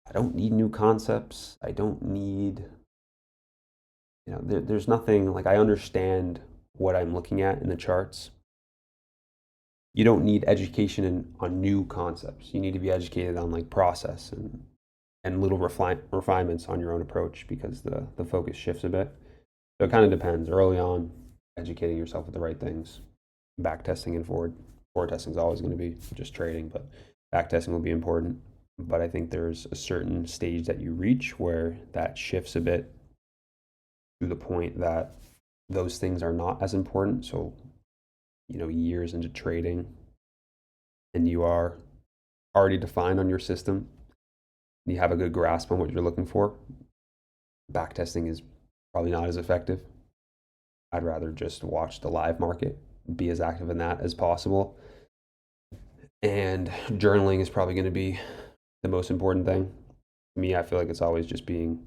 [SPEAKER 1] I don't need new concepts, I don't need, there's nothing like I understand what I'm looking at in the charts. You don't need education on new concepts. You need to be educated on like process and little refinements on your own approach because the focus shifts a bit. So it kind of depends. Early on, educating yourself with the right things, back testing and forward testing is always going to be just trading, but back testing will be important. But I think there's a certain stage that you reach where that shifts a bit to the point that those things are not as important. So, years into trading and you are already defined on your system, and you have a good grasp on what you're looking for, back testing is probably not as effective. I'd rather just watch the live market, be as active in that as possible. And journaling is probably going to be the most important thing. To me, I feel like it's always just being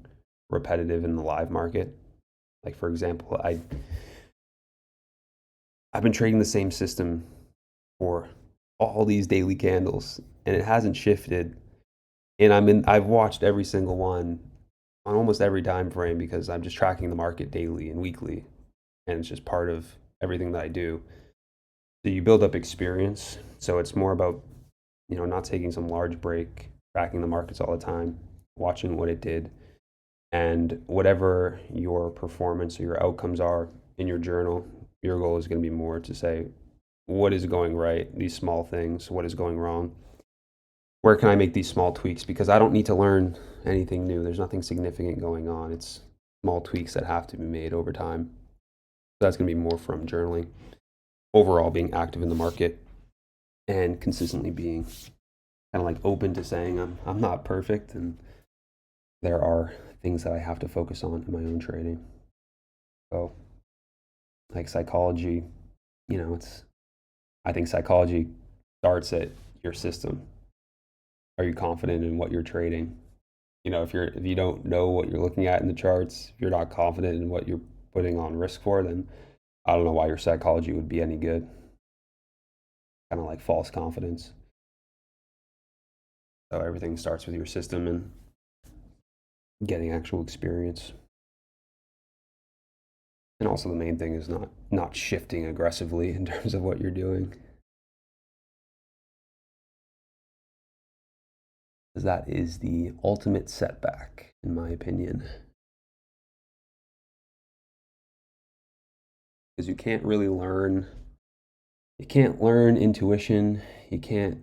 [SPEAKER 1] repetitive in the live market. Like, for example, I've been trading the same system for all these daily candles and it hasn't shifted. And I've watched every single one on almost every time frame because I'm just tracking the market daily and weekly. And it's just part of everything that I do. So you build up experience. So it's more about, not taking some large break, tracking the markets all the time, watching what it did. And whatever your performance or your outcomes are in your journal, your goal is going to be more to say, what is going right? These small things, what is going wrong? Where can I make these small tweaks? Because I don't need to learn anything new. There's nothing significant going on. It's small tweaks that have to be made over time. So that's going to be more from journaling, overall being active in the market, and consistently being kind of like open to saying I'm not perfect and there are things that I have to focus on in my own trading. So like psychology, I think psychology starts at your system. Are you confident in what you're trading? If you don't know what you're looking at in the charts, if you're not confident in what you're putting on risk for, then I don't know why your psychology would be any good. Kind of like false confidence. So everything starts with your system and getting actual experience. And also the main thing is not shifting aggressively in terms of what you're doing. Because that is the ultimate setback, in my opinion. Because you can't learn intuition, you can't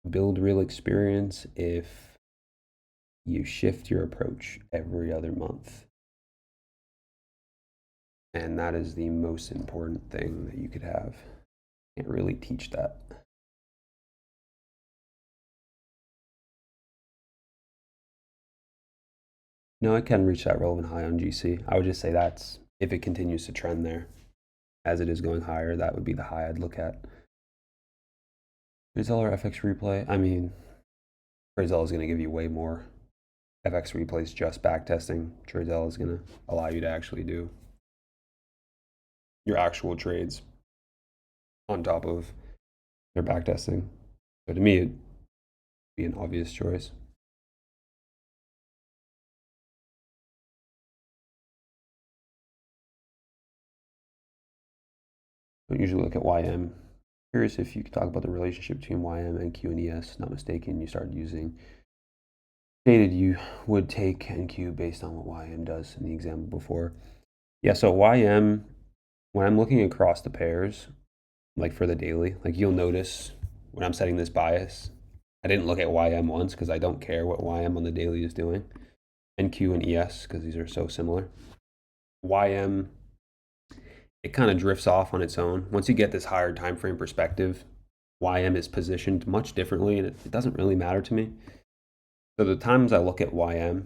[SPEAKER 1] build real experience if you shift your approach every other month. And that is the most important thing that you could have. Can't really teach that. No, I can reach that relevant high on GC. I would just say that's if it continues to trend there as it is going higher, that would be the high I'd look at. Tradezilla or FX replay? I mean, Tradezilla is going to give you way more. FX replay is just back testing. Tradezilla is going to allow you to actually do your actual trades on top of their back testing. So to me, it'd be an obvious choice. I don't usually look at YM. Curious if you could talk about the relationship between YM, NQ, and ES. Not mistaken, you started using, stated you would take NQ based on what YM does in the example before. Yeah, so YM, when I'm looking across the pairs, like for the daily, like you'll notice when I'm setting this bias, I didn't look at YM once because I don't care what YM on the daily is doing. NQ and ES because these are so similar. YM, it kind of drifts off on its own. Once you get this higher time frame perspective, YM is positioned much differently, and it doesn't really matter to me. So the times I look at YM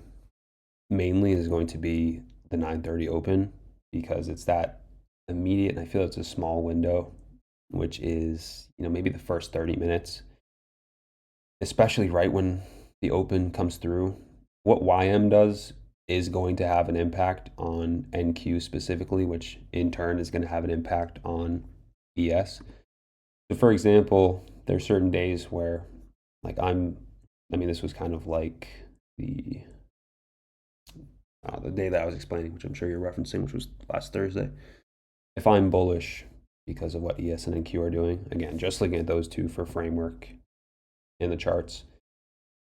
[SPEAKER 1] mainly is going to be the 9:30 open because it's that immediate, and I feel it's a small window, which is, maybe the first 30 minutes, especially right when the open comes through. What YM does is going to have an impact on NQ specifically, which in turn is going to have an impact on ES. So for example, there's certain days where like this was kind of like the the day that I was explaining, which I'm sure you're referencing, which was last Thursday. If I'm bullish because of what ES and NQ are doing, again, just looking at those two for framework in the charts,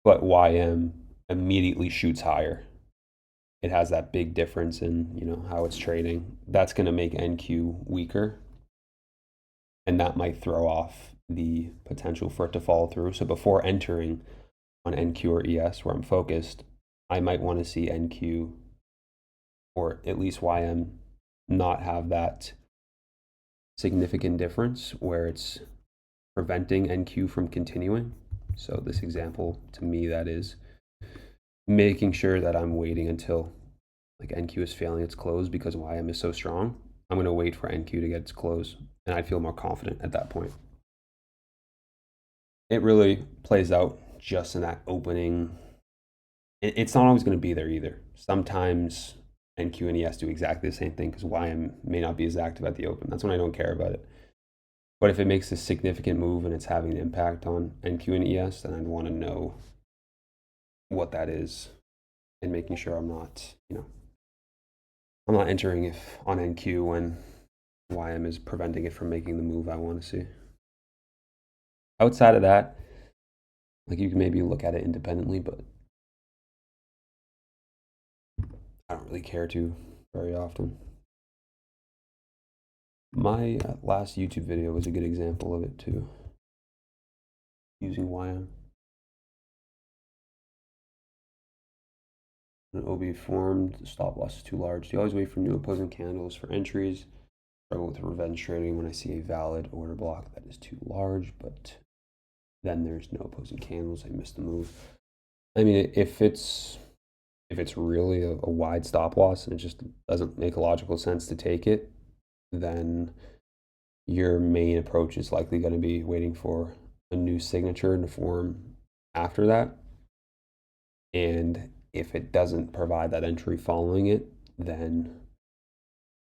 [SPEAKER 1] but YM immediately shoots higher. It has that big difference in, how it's trading. That's going to make NQ weaker, and that might throw off the potential for it to follow through. So before entering on NQ or ES, where I'm focused, I might want to see NQ or at least YM not have that significant difference where it's preventing NQ from continuing. So this example, to me, that is making sure that I'm waiting until like NQ is failing its close because YM is so strong. I'm going to wait for NQ to get its close, and I feel more confident at that point. It really plays out just in that opening. It's not always going to be there either. Sometimes NQ and ES do exactly the same thing because YM may not be as active at the open. That's when I don't care about it. But if it makes a significant move and it's having an impact on NQ and ES, then I'd want to know what that is and making sure I'm not entering if on NQ when YM is preventing it from making the move I want to see. Outside of that, like you can maybe look at it independently, but I don't really care to very often. My last YouTube video was a good example of it too, using YM. An OB formed, the stop loss is too large. So you always wait for new opposing candles for entries. Struggle with revenge trading when I see a valid order block that is too large, but then there's no opposing candles. I missed the move. I mean, if it's really a wide stop loss and it just doesn't make logical sense to take it, then your main approach is likely going to be waiting for a new signature to form after that. And if it doesn't provide that entry following it, then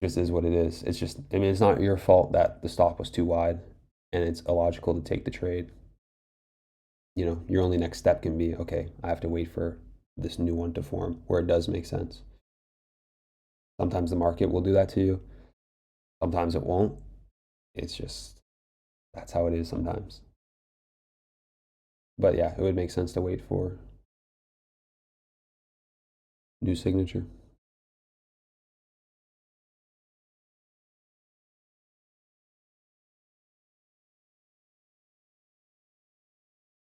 [SPEAKER 1] it just is what it is. It's just, it's not your fault that the stop was too wide and it's illogical to take the trade. Your only next step can be, okay, I have to wait for this new one to form where it does make sense. Sometimes the market will do that to you. Sometimes it won't. It's just, that's how it is sometimes. But yeah, it would make sense to wait for new signature.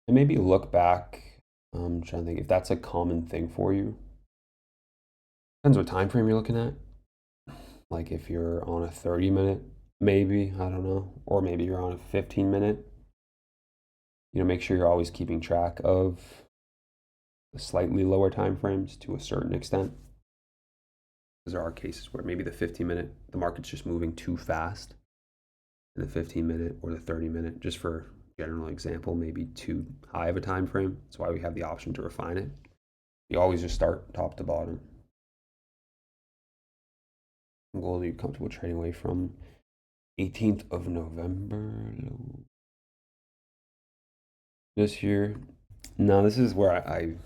[SPEAKER 1] And maybe look back. I'm trying to think if that's a common thing for you. Depends what time frame you're looking at. Like if you're on a 30-minute, maybe, I don't know, or maybe you're on a 15-minute. Make sure you're always keeping track of the slightly lower time frames to a certain extent. Because there are cases where maybe the 15-minute, the market's just moving too fast. And the 15-minute or the 30-minute, just for general example, maybe too high of a time frame. That's why we have the option to refine it. You always just start top to bottom. Gold are you comfortable trading away from 18th of November this year? No, this is where I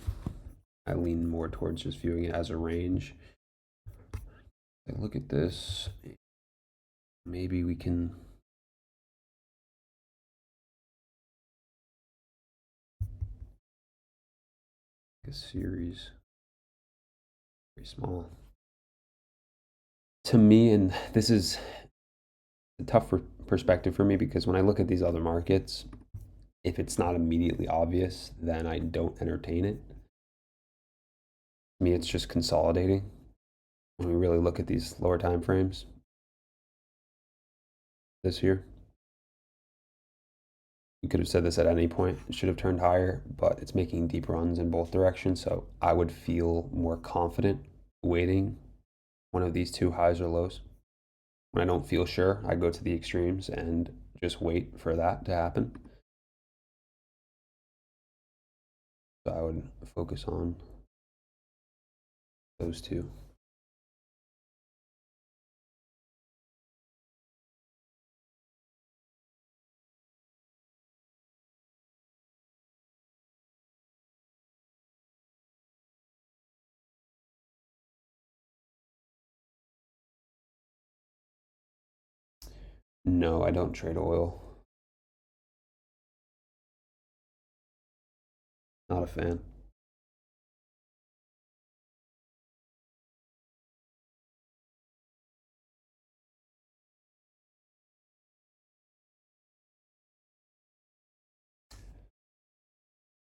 [SPEAKER 1] lean more towards just viewing it as a range. Look at this. Maybe we can a series very small to me, and this is a tough perspective for me because when I look at these other markets, If it's not immediately obvious, then I don't entertain it. To me, it's just consolidating. When we really look at these lower time frames this year, you could have said this at any point. It should have turned higher, but it's making deep runs in both directions. So I would feel more confident waiting one of these two highs or lows. When I don't feel sure, I go to the extremes and just wait for that to happen. So I would focus on those two. No, I don't trade oil. Not a fan.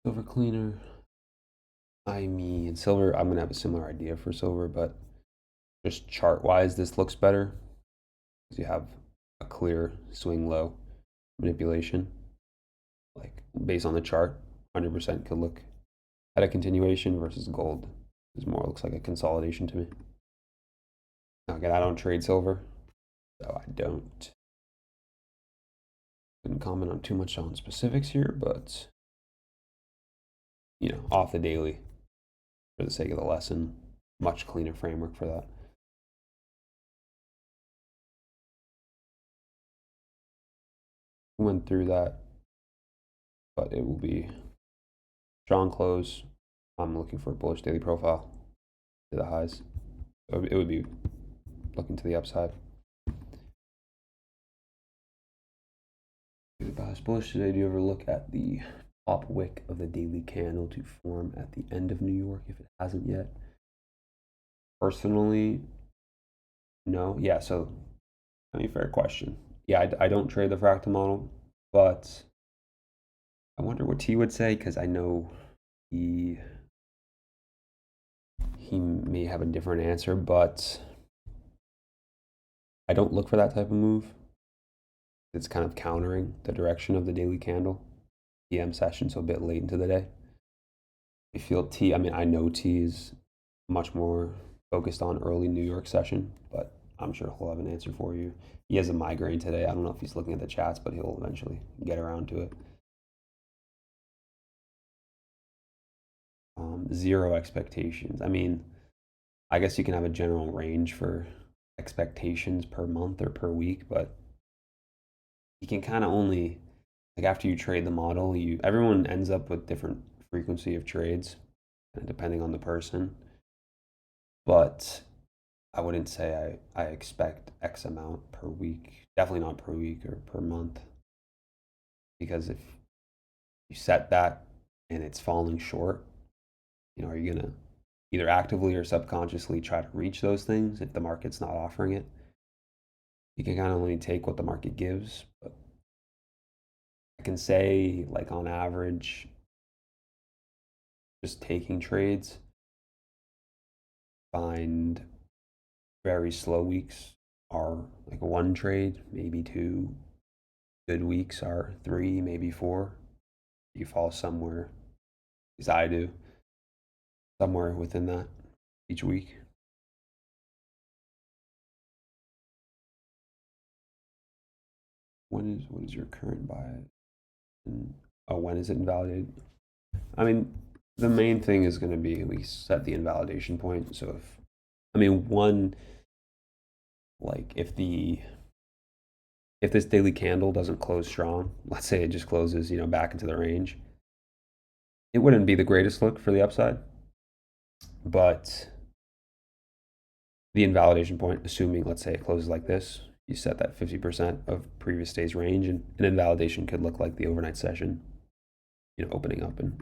[SPEAKER 1] Silver cleaner. I mean, silver, I'm going to have a similar idea for silver, but just chart wise, this looks better because you have a clear swing low manipulation. Like based on the chart, 100% could look at a continuation versus gold. This more looks like a consolidation to me. Now, again, I don't trade silver, so I couldn't comment on too much on specifics here, but off the daily, for the sake of the lesson, much cleaner framework for that. Went through that, but it will be strong close. I'm looking for a bullish daily profile to the highs. So it would be looking to the upside. Bias bullish today. Do you ever look at the top wick of the daily candle to form at the end of New York if it hasn't yet? Personally, no. Yeah, so I mean, fair question. Yeah, I don't trade the fractal model, but I wonder what T would say because I know he may have a different answer, but I don't look for that type of move. It's kind of countering the direction of the daily candle. PM session, so a bit late into the day. I feel T, I mean, I know T is much more focused on early New York session, but I'm sure he'll have an answer for you. He has a migraine today. I don't know if he's looking at the chats, but he'll eventually get around to it. Zero expectations. I mean, I guess you can have a general range for expectations per month or per week, but you can kind of only, like after you trade the model, everyone ends up with different frequency of trades, depending on the person. But I wouldn't say I expect X amount per week. Definitely not per week or per month. Because if you set that and it's falling short, are you gonna either actively or subconsciously try to reach those things if the market's not offering it? You can kind of only take what the market gives, but I can say like on average, just taking trades, find very slow weeks are like one trade, maybe two. Good weeks are three, maybe four. You fall somewhere, as I do, somewhere within that each week. What is your current buy? And, when is it invalidated? I mean, the main thing is going to be we set the invalidation point. So if this daily candle doesn't close strong, let's say it just closes, back into the range, it wouldn't be the greatest look for the upside. But the invalidation point, assuming, let's say it closes like this, you set that 50% of previous day's range, and an invalidation could look like the overnight session, opening up and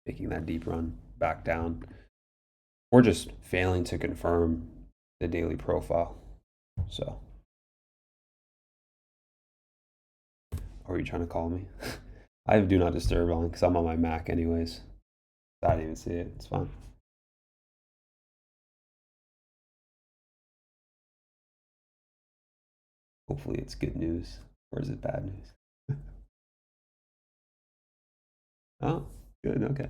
[SPEAKER 1] making that deep run back down, or just failing to confirm the daily profile. So, are you trying to call me? I have do not disturb on because I'm on my Mac anyways. I didn't even see it. It's fine. Hopefully it's good news. Or is it bad news? Oh, good. Okay.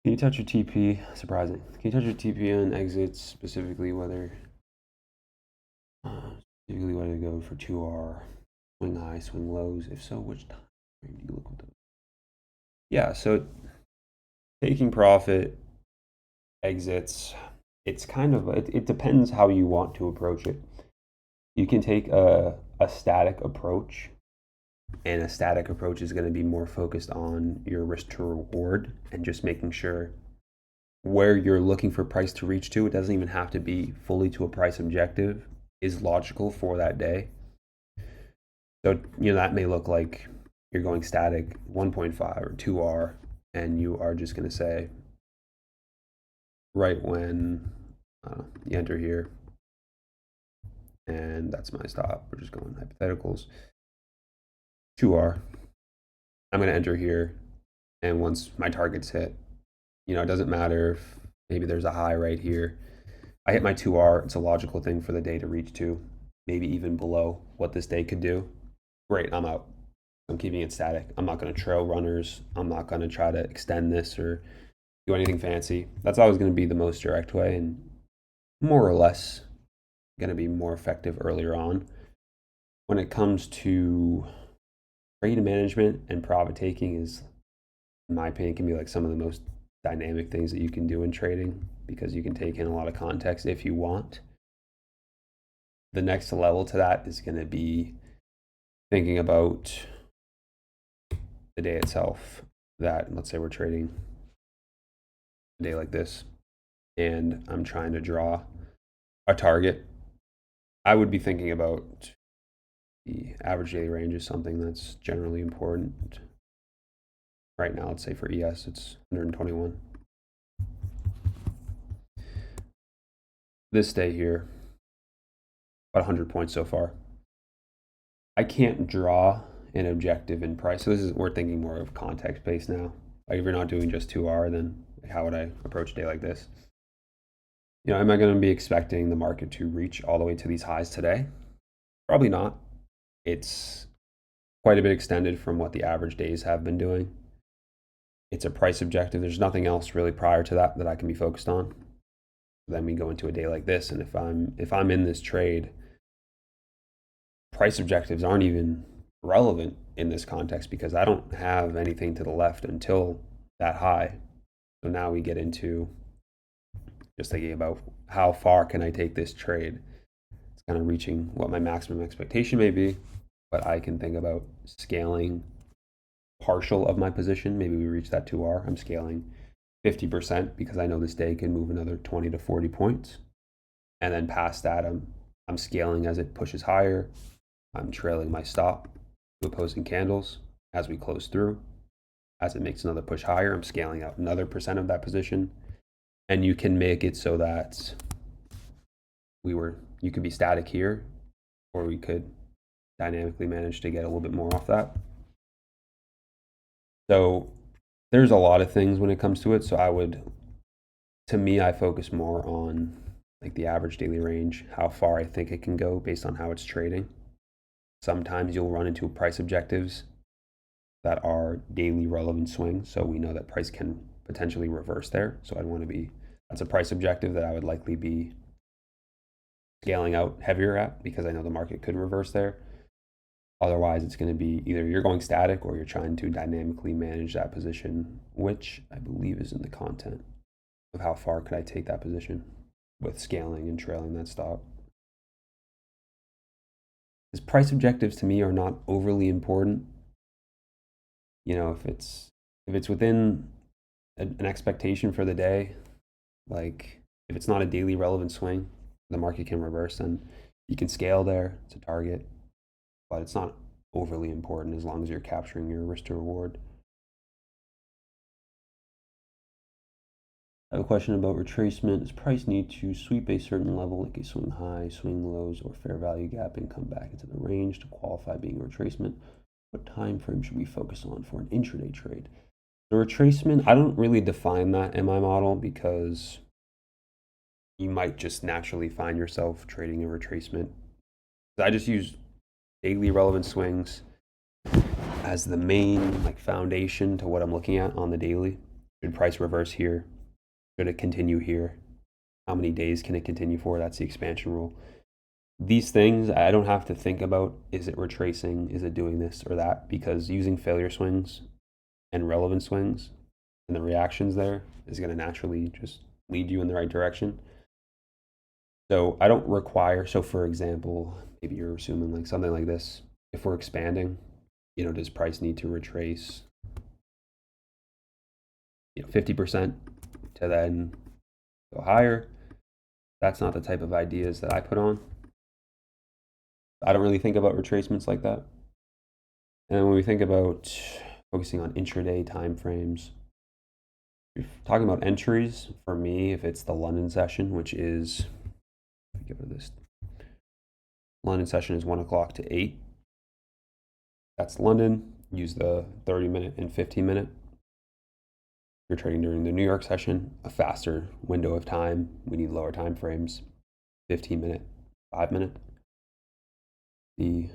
[SPEAKER 1] Can you touch your TP? Surprising. Can you touch your TP on exits, specifically whether to go for 2R, swing high, swing lows? If so, which time frame do you look at those? Yeah, so taking profit, exits, it's kind of, it depends how you want to approach it. You can take a static approach, and a static approach is going to be more focused on your risk to reward and just making sure where you're looking for price to reach to. It doesn't even have to be fully to a price objective, is logical for that day. So, that may look like you're going static 1.5 or 2R, and you are just going to say, right when you enter here, and that's my stop. We're just going hypotheticals. 2R. I'm going to enter here, and once my target's hit, it doesn't matter if maybe there's a high right here. I hit my 2R. It's a logical thing for the day to reach to, maybe even below what this day could do. Great, I'm out. I'm keeping it static. I'm not going to trail runners. I'm not going to try to extend this or do anything fancy. That's always going to be the most direct way, and more or less going to be more effective earlier on. When it comes to trade management and profit taking, is, in my opinion, can be like some of the most dynamic things that you can do in trading, because you can take in a lot of context if you want. The next level to that is going to be thinking about the day itself. That, let's say we're trading a day like this, and I'm trying to draw a target. I would be thinking about the average daily range is something that's generally important. Right now, let's say for ES, it's 121. This day here, about 100 points so far. I can't draw an objective in price. So we're thinking more of context based now. Like if you're not doing just 2R, then how would I approach a day like this? Am I going to be expecting the market to reach all the way to these highs today? Probably not. It's quite a bit extended from what the average days have been doing. It's a price objective. There's nothing else really prior to that I can be focused on. Then we go into a day like this, and if I'm in this trade, price objectives aren't even relevant in this context because I don't have anything to the left until that high. So now we get into just thinking about how far can I take this trade. It's kind of reaching what my maximum expectation may be, but I can think about scaling partial of my position. Maybe we reach that 2R. I'm scaling 50% because I know this day can move another 20 to 40 points. And then past that, I'm scaling as it pushes higher. I'm trailing my stop to opposing candles as we close through. As it makes another push higher, I'm scaling out another percent of that position. And you can make it so that you could be static here, or we could dynamically manage to get a little bit more off that. So there's a lot of things when it comes to it. So I focus more on like the average daily range, how far I think it can go based on how it's trading. Sometimes you'll run into price objectives that are daily relevant swings. So we know that price can potentially reverse there. So that's a price objective that I would likely be scaling out heavier at because I know the market could reverse there. Otherwise, it's going to be either you're going static or you're trying to dynamically manage that position, which I believe is in the content of how far could I take that position with scaling and trailing that stop. Because price objectives to me are not overly important. If it's within an expectation for the day, like if it's not a daily relevant swing, the market can reverse, then you can scale there. It's a target, but it's not overly important as long as you're capturing your risk to reward. I have a question about retracement. Does price need to sweep a certain level, like a swing high, swing lows, or fair value gap, and come back into the range to qualify being a retracement? What time frame should we focus on for an intraday trade? The retracement, I don't really define that in my model because you might just naturally find yourself trading a retracement. I just use daily relevant swings as the main like foundation to what I'm looking at on the daily. Should price reverse here? Should it continue here? How many days can it continue for? That's the expansion rule. These things I don't have to think about, is it retracing, is it doing this or that, because using failure swings and relevant swings and the reactions there is going to naturally just lead you in the right direction. So I don't require, so for example, maybe you're assuming like something like this, if we're expanding, does price need to retrace 50% to then go higher? That's not the type of ideas that I put on. I don't really think about retracements like that. And when we think about focusing on intraday time frames, you're talking about entries. For me, if it's the London session, which is, give it this, London session is 1 o'clock to 8. That's London. Use the 30-minute and 15-minute. You're trading during the New York session, a faster window of time. We need lower time frames, 15-minute, 5-minute. The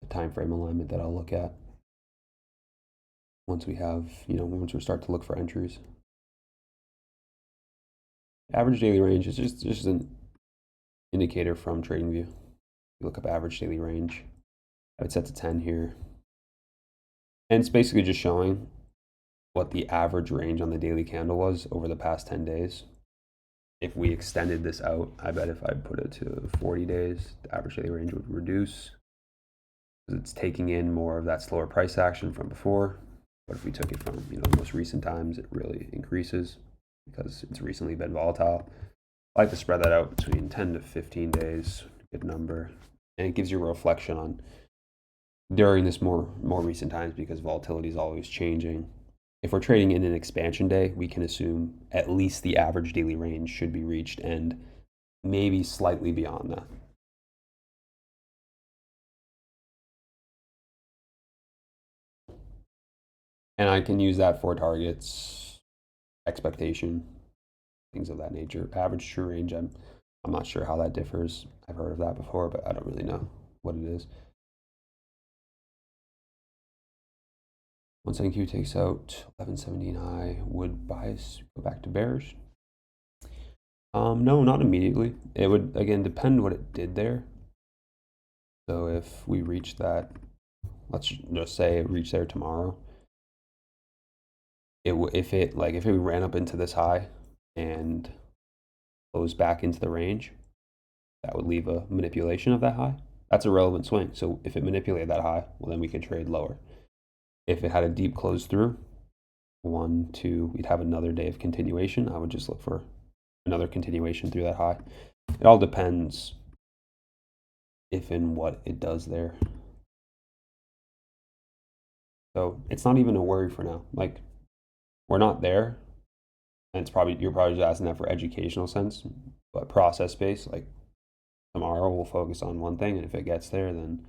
[SPEAKER 1] time frame alignment that I'll look at once we have, once we start to look for entries. Average daily range is just an indicator from TradingView. You look up average daily range. I would set to 10 here. And it's basically just showing what the average range on the daily candle was over the past 10 days. If we extended this out, I bet if I put it to 40 days, the average daily range would reduce. It's taking in more of that slower price action from before. But if we took it from the most recent times, it really increases because it's recently been volatile. I like to spread that out between 10 to 15 days, good number. And it gives you a reflection on during this more recent times, because volatility is always changing. If we're trading in an expansion day, we can assume at least the average daily range should be reached and maybe slightly beyond that. And I can use that for targets, expectation, things of that nature. Average true range, I'm not sure how that differs. I've heard of that before, but I don't really know what it is. Once NQ takes out 1117 high, would bias go back to bearish? No, not immediately. It would, again, depend what it did there. So if we reach that, let's just say it reached there tomorrow, if it ran up into this high and goes back into the range, that would leave a manipulation of that high. That's a relevant swing. So if it manipulated that high, well, then we could trade lower. If it had a deep close through, 1, 2, we'd have another day of continuation. I would just look for another continuation through that high. It all depends if and what it does there. So it's not even a worry for now. Like, we're not there. And you're probably just asking that for educational sense, but process based, like tomorrow we'll focus on one thing, and if it gets there, then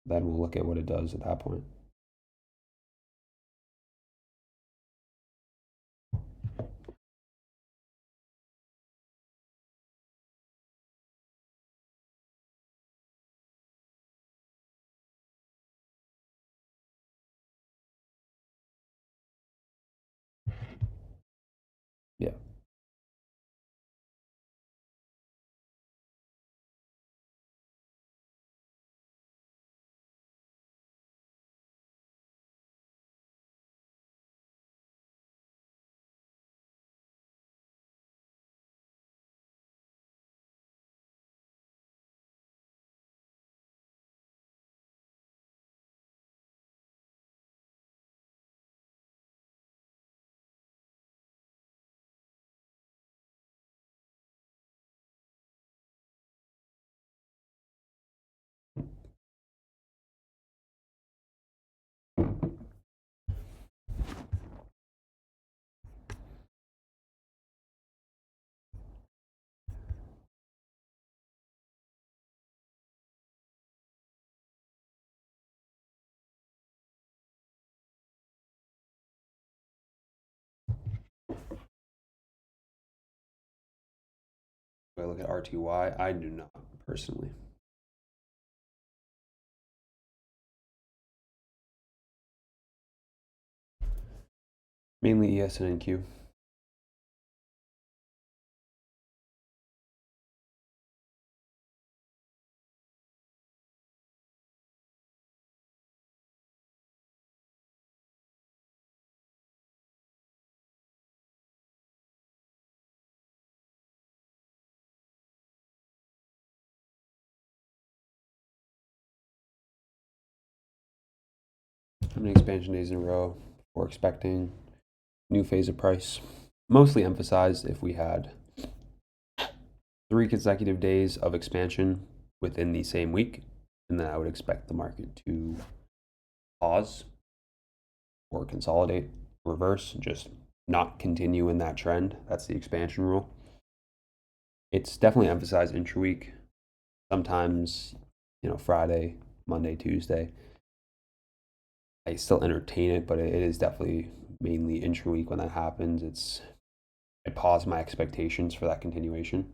[SPEAKER 1] we'll look at what it does at that point. Yeah. Do I look at RTY? I do not personally. Mainly ES and NQ. How many expansion days in a row we're expecting? New phase of price. Mostly emphasized if we had 3 consecutive days of expansion within the same week, and then I would expect the market to pause or consolidate, reverse, just not continue in that trend. That's the expansion rule. It's definitely emphasized intra-week. Sometimes, Friday, Monday, Tuesday. I still entertain it, but it is definitely mainly intra-week when that happens. I pause my expectations for that continuation.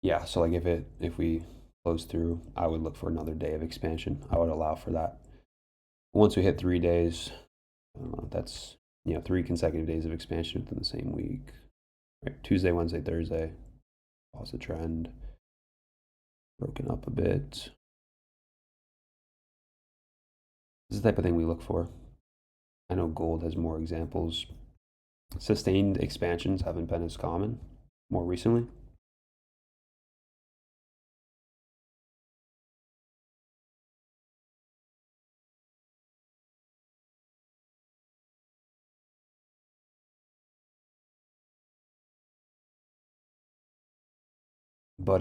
[SPEAKER 1] Yeah, so like if we close through, I would look for another day of expansion. I would allow for that. Once we hit 3 days, that's 3 consecutive days of expansion within the same week. Right, Tuesday, Wednesday, Thursday, pause the trend, broken up a bit. This is the type of thing we look for. I know gold has more examples. Sustained expansions haven't been as common more recently. But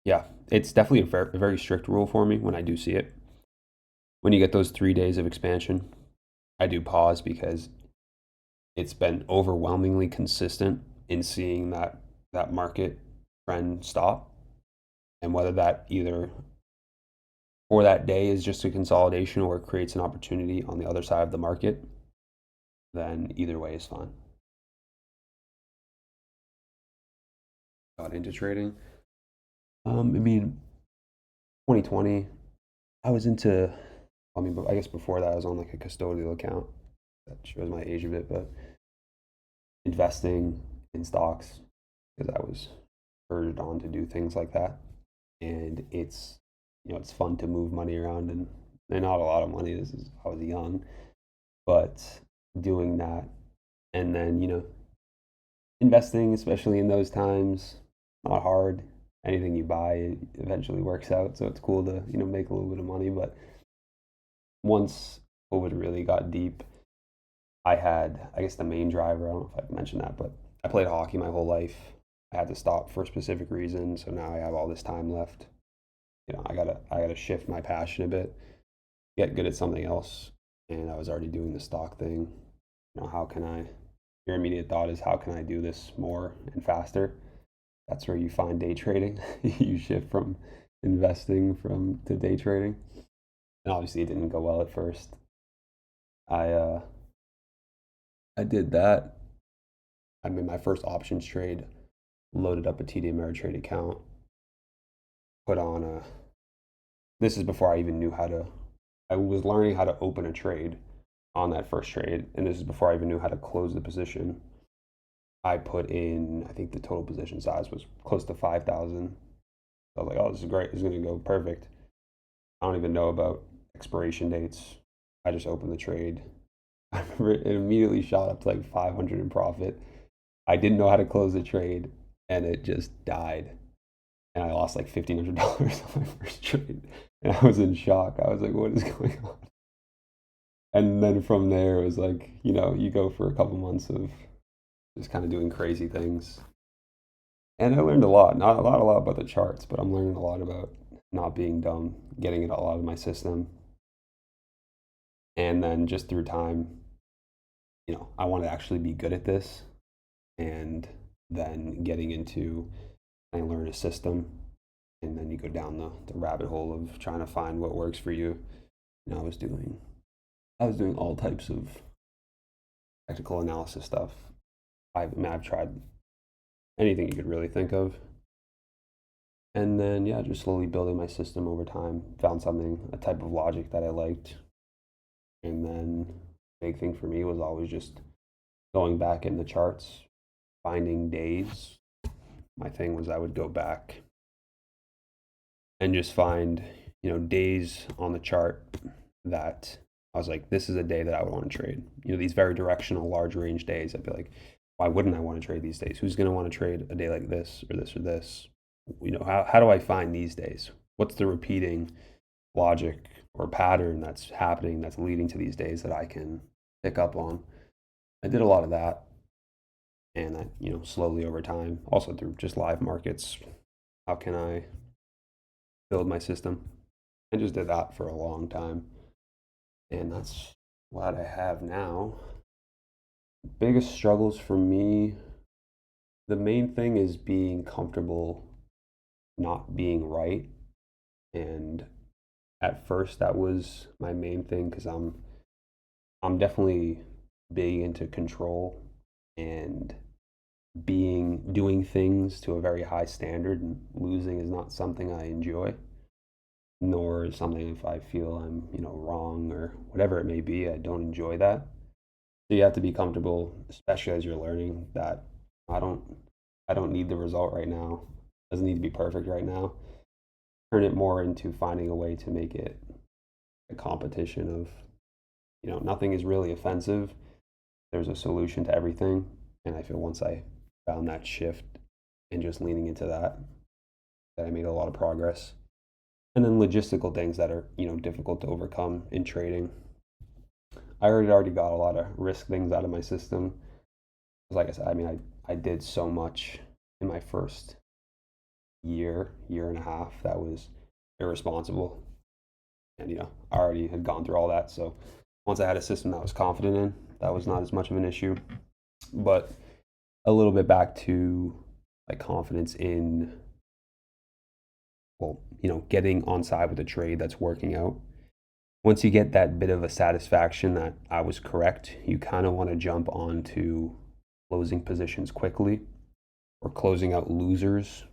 [SPEAKER 1] yeah, it's definitely a very strict rule for me when I do see it. When you get those 3 days of expansion, I do pause because it's been overwhelmingly consistent in seeing that market trend stop, and whether that either for that day is just a consolidation or it creates an opportunity on the other side of the market, then either way is fine. Got into trading. I mean, 2020, I was into. I mean, I guess before that, I was on like a custodial account. That shows my age a bit, but investing in stocks because I was urged on to do things like that, and it's fun to move money around and not a lot of money. I was young, but doing that and then investing, especially in those times, not hard. Anything you buy eventually works out, so it's cool to make a little bit of money. But once COVID really got deep, I had, I guess, the main driver. I don't know if I've mentioned that, but I played hockey my whole life. I had to stop for a specific reason, so now I have all this time left. I gotta shift my passion a bit, get good at something else, and I was already doing the stock thing. How can I? Your immediate thought is, how can I do this more and faster? That's where you find day trading. You shift from investing from to day trading, and obviously it didn't go well at first. I uh, I did that. I made my first options trade, loaded up a TD Ameritrade account, put on a. This is before I even knew how to. I was learning how to open a trade on that first trade, and this is before I even knew how to close the position. I put in, I think the total position size was close to 5,000. I was like, oh, this is great. This is going to go perfect. I don't even know about expiration dates. I just opened the trade. I remember it immediately shot up to like 500 in profit. I didn't know how to close the trade, and it just died. And I lost like $1,500 on my first trade. And I was in shock. I was like, what is going on? And then from there, it was like, you go for a couple months of just kind of doing crazy things. And I learned a lot, not a lot about the charts, but I'm learning a lot about not being dumb, getting it all out of my system. And then just through time, I want to actually be good at this, and then getting into, I learn a system, and then you go down the rabbit hole of trying to find what works for you. I was doing all types of technical analysis stuff, I've tried anything you could really think of. And then, yeah, just slowly building my system over time. Found something, a type of logic that I liked. And then, big thing for me was always just going back in the charts, finding days. My thing was I would go back and just find, days on the chart that I was like, this is a day that I would want to trade. These very directional, large range days. I'd be like, why wouldn't I want to trade these days? Who's going to want to trade a day like this or this or this? How do I find these days? What's the repeating logic or pattern that's happening that's leading to these days that I can pick up on? I did a lot of that, and that, slowly over time, also through just live markets, how can I build my system? I just did that for a long time, and that's what I have now. Biggest struggles for me, the main thing is being comfortable not being right. And at first that was my main thing because I'm definitely big into control and doing things to a very high standard, and losing is not something I enjoy, nor is something if I feel I'm, wrong or whatever it may be, I don't enjoy that. So you have to be comfortable, especially as you're learning, that I don't I don't need the result right now. It doesn't need to be perfect right now. Turn it more into finding a way to make it a competition of, nothing is really offensive. There's a solution to everything. And I feel once I found that shift and just leaning into that I made a lot of progress. And then logistical things that are, difficult to overcome in trading. I already got a lot of risk things out of my system. Like I said, I mean, I did so much in my first year and a half that was irresponsible. And, I already had gone through all that. So once I had a system that I was confident in, that was not as much of an issue. But a little bit back to my confidence in, well, getting on side with a trade that's working out. Once you get that bit of a satisfaction that I was correct, you kind of want to jump onto closing positions quickly or closing out losers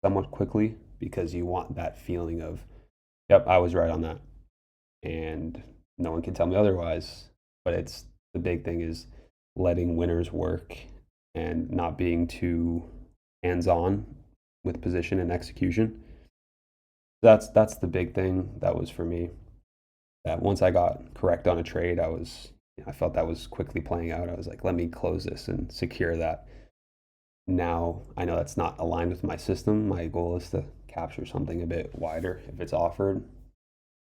[SPEAKER 1] somewhat quickly, because you want that feeling of, yep, I was right on that. And no one can tell me otherwise. But it's the big thing is letting winners work and not being too hands-on with position and execution. That's the big thing that was for me. That once I got correct on a trade, I felt that was quickly playing out. I was like, let me close this and secure that. Now I know that's not aligned with my system. My goal is to capture something a bit wider if it's offered,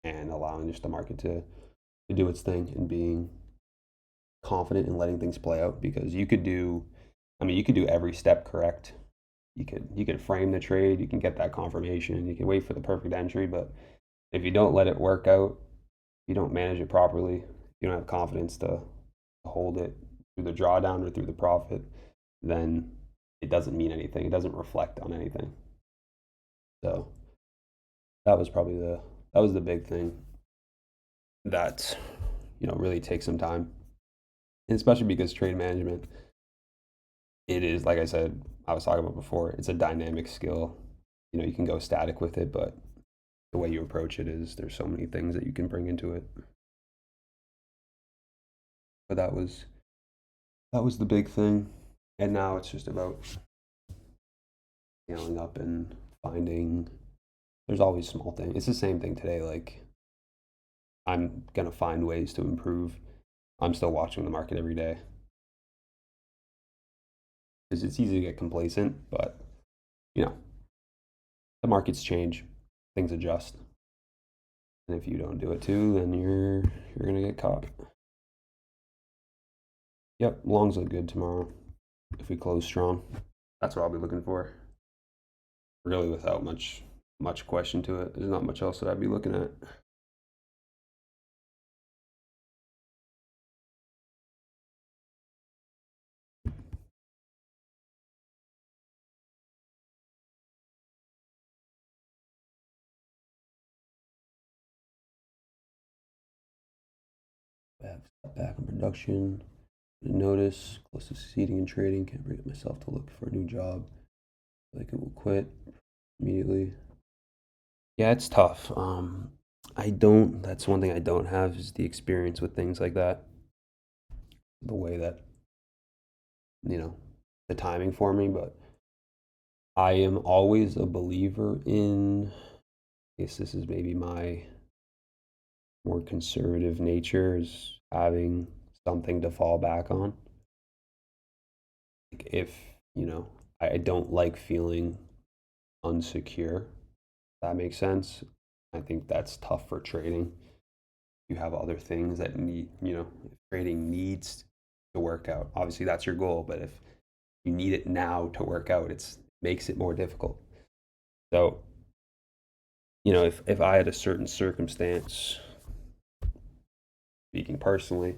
[SPEAKER 1] and allowing just the market to do its thing and being confident in letting things play out, because you could do every step correct. You could frame the trade, you can get that confirmation, you can wait for the perfect entry, but if you don't let it work out, you don't manage it properly, you don't have confidence to hold it through the drawdown or through the profit, then it doesn't mean anything. It doesn't reflect on anything. So that was the big thing that, really takes some time. And especially because trade management, it is, like I said, I was talking about before, it's a dynamic skill. You can go static with it, but the way you approach it is there's so many things that you can bring into it. But that was the big thing. And now it's just about scaling up and finding, there's always small things. It's the same thing today. Like, I'm gonna find ways to improve. I'm still watching the market every day because it's easy to get complacent, but you know, the markets change, things adjust. And if you don't do it too, then you're gonna get caught. Yep, longs look good tomorrow if we close strong. That's what I'll be looking for. Really, without much question to it. There's not much else that I'd be looking at. Back in production. Notice close to succeeding in trading. Can't bring myself to look for a new job. Like it will quit immediately. Yeah, it's tough. I don't. That's one thing I don't have is the experience with things like that. The way that the timing for me, but I am always a believer in. I guess this is maybe my more conservative nature is having something to fall back on. Like if I don't like feeling unsecure. That makes sense. I think that's tough for trading. You have other things that need, if trading needs to work out. Obviously, that's your goal, but if you need it now to work out, it makes it more difficult. So, if I had a certain circumstance, speaking personally,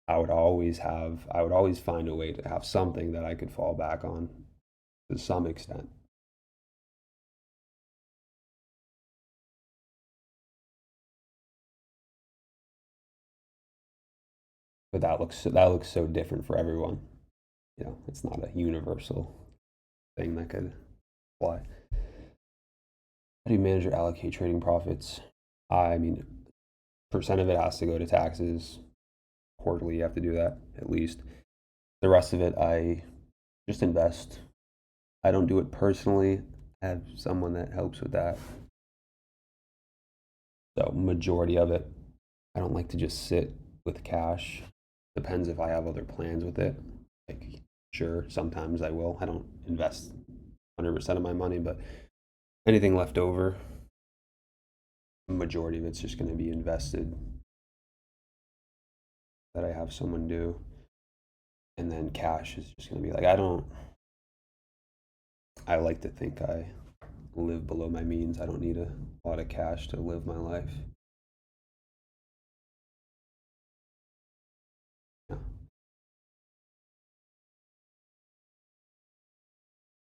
[SPEAKER 1] I would always find a way to have something that I could fall back on to some extent. But that looks so different for everyone. It's not a universal thing that could apply. How do you manage or allocate trading profits? I mean, percent of it has to go to taxes. Quarterly, you have to do that at least. The rest of it, I just invest. I don't do it personally. I have someone that helps with that. So, majority of it, I don't like to just sit with cash. Depends if I have other plans with it. Like, sure, sometimes I will. I don't invest 100% of my money, but anything left over, majority of it's just going to be invested that I have someone do. And then cash is just going to be like, I like to think I live below my means. I don't need a lot of cash to live my life. Yeah.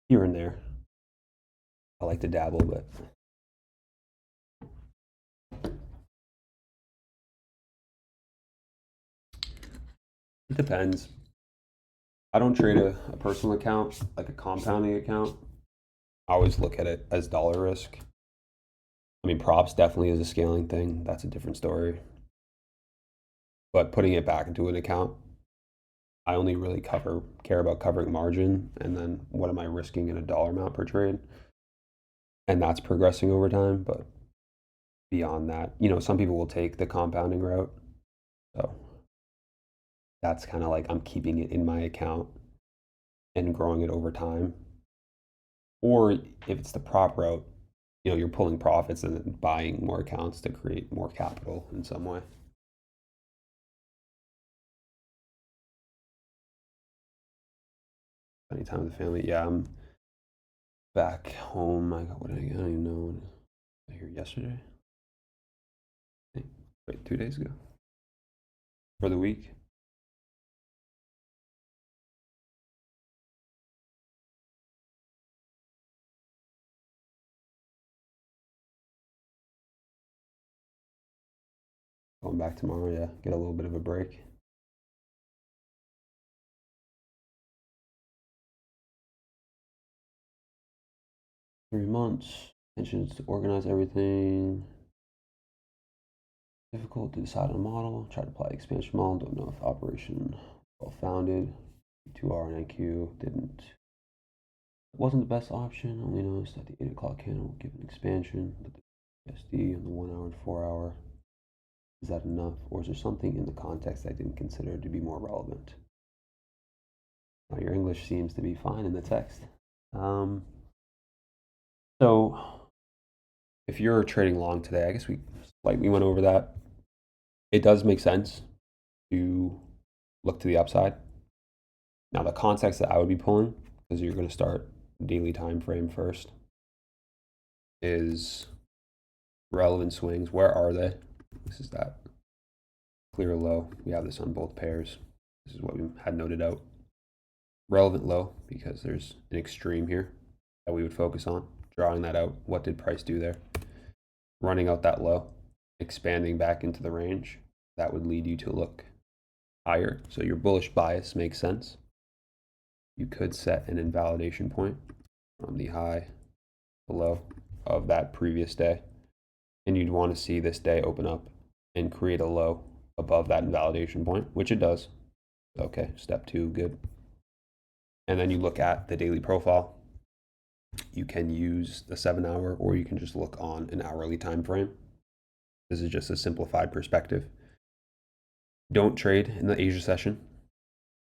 [SPEAKER 1] Here and there. I like to dabble, but it depends. I don't trade a personal account, like a compounding account. I always look at it as dollar risk. I mean, props definitely is a scaling thing. That's a different story. But putting it back into an account, I only really care about covering margin and then what am I risking in a dollar amount per trade. And that's progressing over time. But beyond that, some people will take the compounding route. So that's kind of like I'm keeping it in my account and growing it over time. Or if it's the prop route, you're pulling profits and then buying more accounts to create more capital in some way. Anytime with the family, yeah, I'm back home. I don't even know. I here yesterday. Wait, 2 days ago for the week. Going back tomorrow. Yeah, get a little bit of a break. 3 months. Intentions to organize everything. Difficult to decide on a model. Try to apply expansion model. Don't know if operation well founded. 2 hour NIQ didn't. Wasn't the best option. Only noticed that the 8 o'clock candle will give an expansion. But the SD on the 1 hour and 4 hour. Is that enough, or is there something in the context I didn't consider to be more relevant? Now, your English seems to be fine in the text. So if you're trading long today, I guess we slightly went over that. It does make sense to look to the upside. Now, the context that I would be pulling, because you're going to start daily time frame first, is relevant swings. Where are they? This is that clear low. We have this on both pairs. This is what we had noted out. Relevant low, because there's an extreme here that we would focus on. Drawing that out. What did price do there? Running out that low, expanding back into the range. That would lead you to look higher, so your bullish bias makes sense. You could set an invalidation point from the high below of that previous day, and you'd want to see this day open up and create a low above that invalidation point, which it does. Okay, step 2, good. And then you look at the daily profile. You can use the 7-hour, or you can just look on an hourly time frame. This is just a simplified perspective. Don't trade in the Asia session.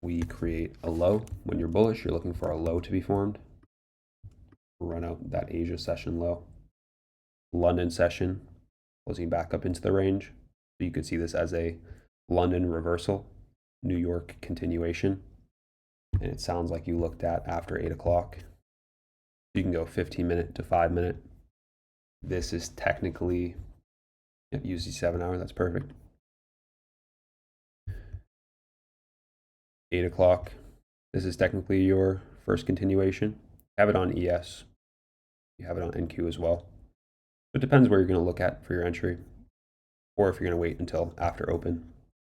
[SPEAKER 1] We create a low. When you're bullish, you're looking for a low to be formed. Run out that Asia session low. London session, closing back up into the range. So you could see this as a London reversal, New York continuation. And it sounds like you looked at after 8 o'clock. You can go 15-minute to 5-minute. This is technically, use the 7-hour, that's perfect. 8 o'clock, this is technically your first continuation. Have it on ES. You have it on NQ as well. It depends where you're going to look at for your entry, or if you're going to wait until after open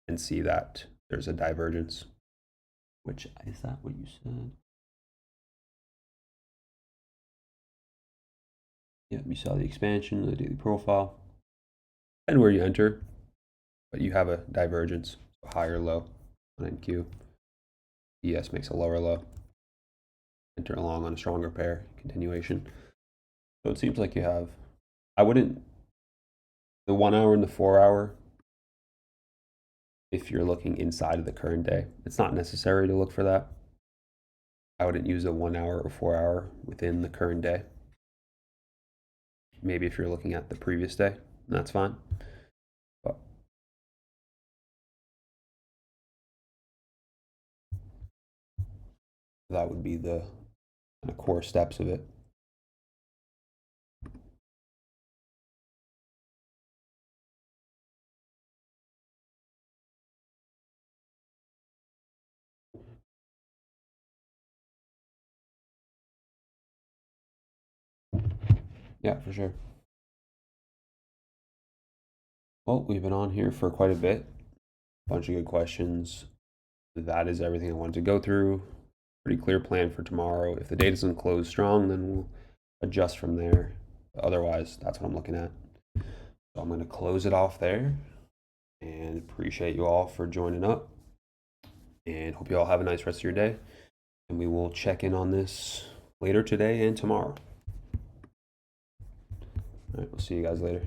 [SPEAKER 1] and see that there's a divergence. Which, is that what you said? Yeah, you saw the expansion, the daily profile, and where you enter, but you have a divergence, a higher low on NQ. ES makes a lower low. Enter along on a stronger pair, continuation. So it seems like you have, I wouldn't, the 1 hour and the 4 hour, if you're looking inside of the current day, it's not necessary to look for that. I wouldn't use a 1 hour or 4 hour within the current day. Maybe if you're looking at the previous day, that's fine. But that would be the kind of core steps of it. Yeah, for sure. Well, we've been on here for quite a bit. Bunch of good questions. That is everything I wanted to go through. Pretty clear plan for tomorrow. If the day doesn't close strong, then we'll adjust from there. Otherwise, that's what I'm looking at. So I'm going to close it off there, and appreciate you all for joining up, and hope you all have a nice rest of your day. And we will check in on this later today and tomorrow. All right, we'll see you guys later.